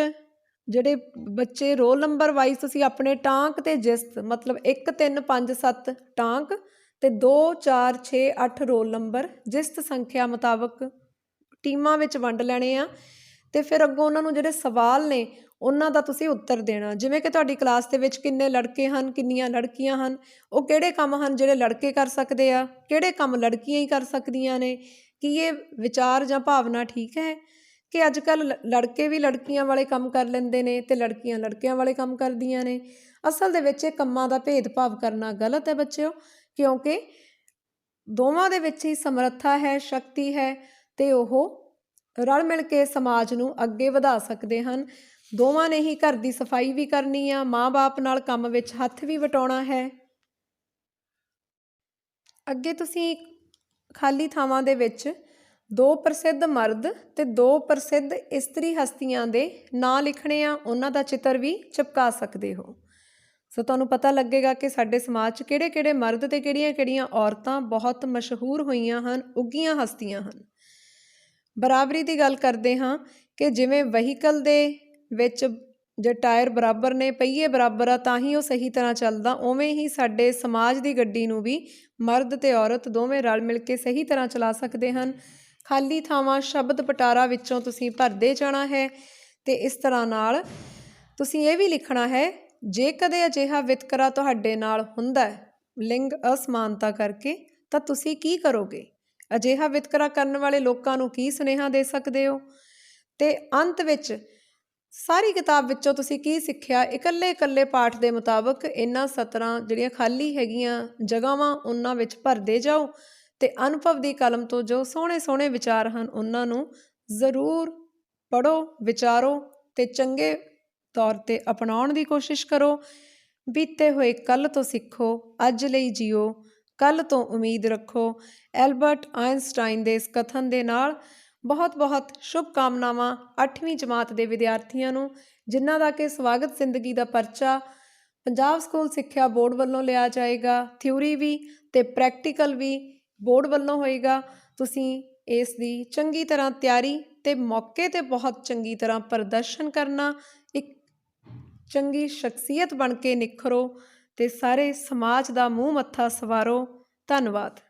ਜਿਹੜੇ ਬੱਚੇ ਰੋਲ ਨੰਬਰ ਵਾਈਜ਼ ਤੁਸੀਂ ਆਪਣੇ ਟਾਂਕ ਅਤੇ ਜਿਸਤ ਮਤਲਬ 1 3 5 7 ਟਾਂਕ ਅਤੇ 2 4 6 8 ਰੋਲ ਨੰਬਰ ਜਿਸਤ ਸੰਖਿਆ ਮੁਤਾਬਕ ਟੀਮਾਂ ਵਿੱਚ ਵੰਡ ਲੈਣੇ ਆ ਅਤੇ ਫਿਰ ਅੱਗੋਂ ਉਹਨਾਂ ਨੂੰ ਜਿਹੜੇ ਸਵਾਲ ਨੇ ਉਹਨਾਂ ਦਾ ਤੁਸੀਂ ਉੱਤਰ ਦੇਣਾ। ਜਿਵੇਂ ਕਿ ਤੁਹਾਡੀ ਕਲਾਸ ਦੇ ਵਿੱਚ ਕਿੰਨੇ ਲੜਕੇ ਹਨ, ਕਿੰਨੀਆਂ ਲੜਕੀਆਂ ਹਨ, ਉਹ ਕਿਹੜੇ ਕੰਮ ਹਨ ਜਿਹੜੇ ਲੜਕੇ ਕਰ ਸਕਦੇ ਆ, ਕਿਹੜੇ ਕੰਮ ਲੜਕੀਆਂ ਹੀ ਕਰ ਸਕਦੀਆਂ ਨੇ, ਕੀ ਇਹ ਵਿਚਾਰ ਜਾਂ ਭਾਵਨਾ ਠੀਕ ਹੈ ਕਿ ਅੱਜ ਕੱਲ੍ਹ ਲੜਕੇ ਵੀ ਲੜਕੀਆਂ ਵਾਲੇ ਕੰਮ ਕਰ ਲੈਂਦੇ ਨੇ ਅਤੇ ਲੜਕੀਆਂ ਲੜਕਿਆਂ ਵਾਲੇ ਕੰਮ ਕਰਦੀਆਂ ਨੇ। ਅਸਲ ਦੇ ਵਿੱਚ ਇਹ ਕੰਮਾਂ ਦਾ ਭੇਦਭਾਵ ਕਰਨਾ ਗਲਤ ਹੈ ਬੱਚਿਓ, ਕਿਉਂਕਿ ਦੋਵਾਂ ਦੇ ਵਿੱਚ ਹੀ ਸਮਰੱਥਾ ਹੈ, ਸ਼ਕਤੀ ਹੈ ਅਤੇ ਉਹ ਰਲ ਮਿਲ ਕੇ ਸਮਾਜ ਨੂੰ ਅੱਗੇ ਵਧਾ ਸਕਦੇ ਹਨ। ਦੋਵਾਂ ਨੇ ਹੀ ਘਰ ਦੀ ਸਫਾਈ ਵੀ ਕਰਨੀ ਆ, ਮਾਂ-ਬਾਪ ਨਾਲ ਕੰਮ ਵਿੱਚ ਹੱਥ ਵੀ ਵਟਾਉਣਾ ਹੈ। ਅੱਗੇ ਤੁਸੀਂ ਖਾਲੀ ਥਾਵਾਂ ਦੇ ਵਿੱਚ 2 ਪ੍ਰਸਿੱਧ ਮਰਦ ਤੇ 2 ਪ੍ਰਸਿੱਧ ਇਸਤਰੀ ਹਸਤੀਆਂ ਦੇ ਨਾਂ ਲਿਖਣੇ ਆ, ਉਹਨਾਂ ਦਾ ਚਿੱਤਰ ਵੀ ਚਿਪਕਾ ਸਕਦੇ ਹੋ। ਸੋ ਤੁਹਾਨੂੰ ਪਤਾ ਲੱਗੇਗਾ ਕਿ ਸਾਡੇ ਸਮਾਜ 'ਚ ਕਿਹੜੇ-ਕਿਹੜੇ ਮਰਦ ਤੇ ਕਿਹੜੀਆਂ-ਕਿਹੜੀਆਂ ਔਰਤਾਂ ਬਹੁਤ ਮਸ਼ਹੂਰ ਹੋਈਆਂ ਹਨ, ਉੱਘੀਆਂ ਹਸਤੀਆਂ ਹਨ। ਬਰਾਬਰੀ ਦੀ ਗੱਲ ਕਰਦੇ ਹਾਂ ਕਿ ਜਿਵੇਂ ਵਹੀਕਲ ਦੇ ਵਿੱਚ ਜੇ ਟਾਇਰ ਬਰਾਬਰ ਨੇ, ਪਹੀਏ ਬਰਾਬਰ ਆ, ਤਾਂ ਹੀ ਉਹ ਸਹੀ ਤਰ੍ਹਾਂ ਚੱਲਦਾ, ਉਵੇਂ ਹੀ ਸਾਡੇ ਸਮਾਜ ਦੀ ਗੱਡੀ ਨੂੰ ਵੀ ਮਰਦ ਤੇ ਔਰਤ ਦੋਵੇਂ ਰਲ ਮਿਲ ਕੇ ਸਹੀ ਤਰ੍ਹਾਂ ਚਲਾ ਸਕਦੇ ਹਨ। ਖਾਲੀ ਥਾਵਾਂ ਸ਼ਬਦ ਪਟਾਰਾ ਵਿੱਚੋਂ ਤੁਸੀਂ ਭਰਦੇ ਜਾਣਾ ਹੈ ਤੇ ਇਸ ਤਰ੍ਹਾਂ ਨਾਲ ਤੁਸੀਂ ਇਹ ਵੀ ਲਿਖਣਾ ਹੈ, ਜੇ ਕਦੇ ਅਜਿਹਾ ਵਿਤਕਰਾ ਤੁਹਾਡੇ ਨਾਲ ਹੁੰਦਾ ਹੈ ਲਿੰਗ ਅਸਮਾਨਤਾ ਕਰਕੇ, ਤਾਂ ਤੁਸੀਂ ਕੀ ਕਰੋਗੇ? ਅਜਿਹਾ ਵਿਤਕਰਾ ਕਰਨ ਵਾਲੇ ਲੋਕਾਂ ਨੂੰ ਕੀ ਸੁਨੇਹਾ ਦੇ ਸਕਦੇ ਹੋ? ਤੇ ਅੰਤ ਵਿੱਚ ਸਾਰੀ ਕਿਤਾਬ ਵਿੱਚੋਂ ਤੁਸੀਂ ਕੀ ਸਿੱਖਿਆ? ਇਕੱਲੇ ਪਾਠ ਦੇ ਮੁਤਾਬਕ ਇਹਨਾਂ ਸਤਰਾਂ ਜਿਹੜੀਆਂ ਖਾਲੀ ਹੈਗੀਆਂ ਜਗ੍ਹਾਵਾਂ ਉਹਨਾਂ ਵਿੱਚ ਭਰਦੇ ਜਾਓ ਤੇ ਅਨੁਭਵ ਦੀ ਕਲਮ ਤੋਂ ਜੋ ਸੋਹਣੇ ਵਿਚਾਰ ਹਨ ਉਹਨਾਂ ਨੂੰ ਜ਼ਰੂਰ ਪੜ੍ਹੋ, ਵਿਚਾਰੋ ਤੇ ਚੰਗੇ ਤੌਰ 'ਤੇ ਅਪਣਾਉਣ ਦੀ ਕੋਸ਼ਿਸ਼ ਕਰੋ। ਬੀਤੇ ਹੋਏ ਕੱਲ੍ਹ ਤੋਂ ਸਿੱਖੋ, ਅੱਜ ਲਈ ਜੀਓ, ਕੱਲ੍ਹ ਤੋਂ ਉਮੀਦ ਰੱਖੋ। ਐਲਬਰਟ ਆਇਨਸਟਾਈਨ ਦੇ ਇਸ ਕਥਨ ਦੇ ਨਾਲ ਬਹੁਤ ਸ਼ੁਭਕਾਮਨਾਵਾਂ 8ਵੀਂ ਜਮਾਤ ਦੇ ਵਿਦਿਆਰਥੀਆਂ ਨੂੰ, ਜਿਨ੍ਹਾਂ ਦਾ ਕਿ ਸਵਾਗਤ ਜ਼ਿੰਦਗੀ ਦਾ ਪਰਚਾ ਪੰਜਾਬ ਸਕੂਲ ਸਿੱਖਿਆ ਬੋਰਡ ਵੱਲੋਂ ਲਿਆ ਜਾਏਗਾ। ਥਿਊਰੀ ਵੀ ਤੇ ਪ੍ਰੈਕਟੀਕਲ ਵੀ ਬੋਰਡ ਵੱਲੋਂ ਹੋਏਗਾ। ਤੁਸੀਂ ਇਸ ਦੀ ਚੰਗੀ ਤਰ੍ਹਾਂ ਤਿਆਰੀ ਤੇ ਮੌਕੇ 'ਤੇ ਬਹੁਤ ਚੰਗੀ ਤਰ੍ਹਾਂ ਪ੍ਰਦਰਸ਼ਨ ਕਰਨਾ, ਇੱਕ ਚੰਗੀ ਸ਼ਖਸੀਅਤ ਬਣ ਕੇ ਨਿਖਰੋ ਤੇ ਸਾਰੇ ਸਮਾਜ ਦਾ ਮੂੰਹ ਮੱਥਾ ਸਵਾਰੋ। ਧੰਨਵਾਦ।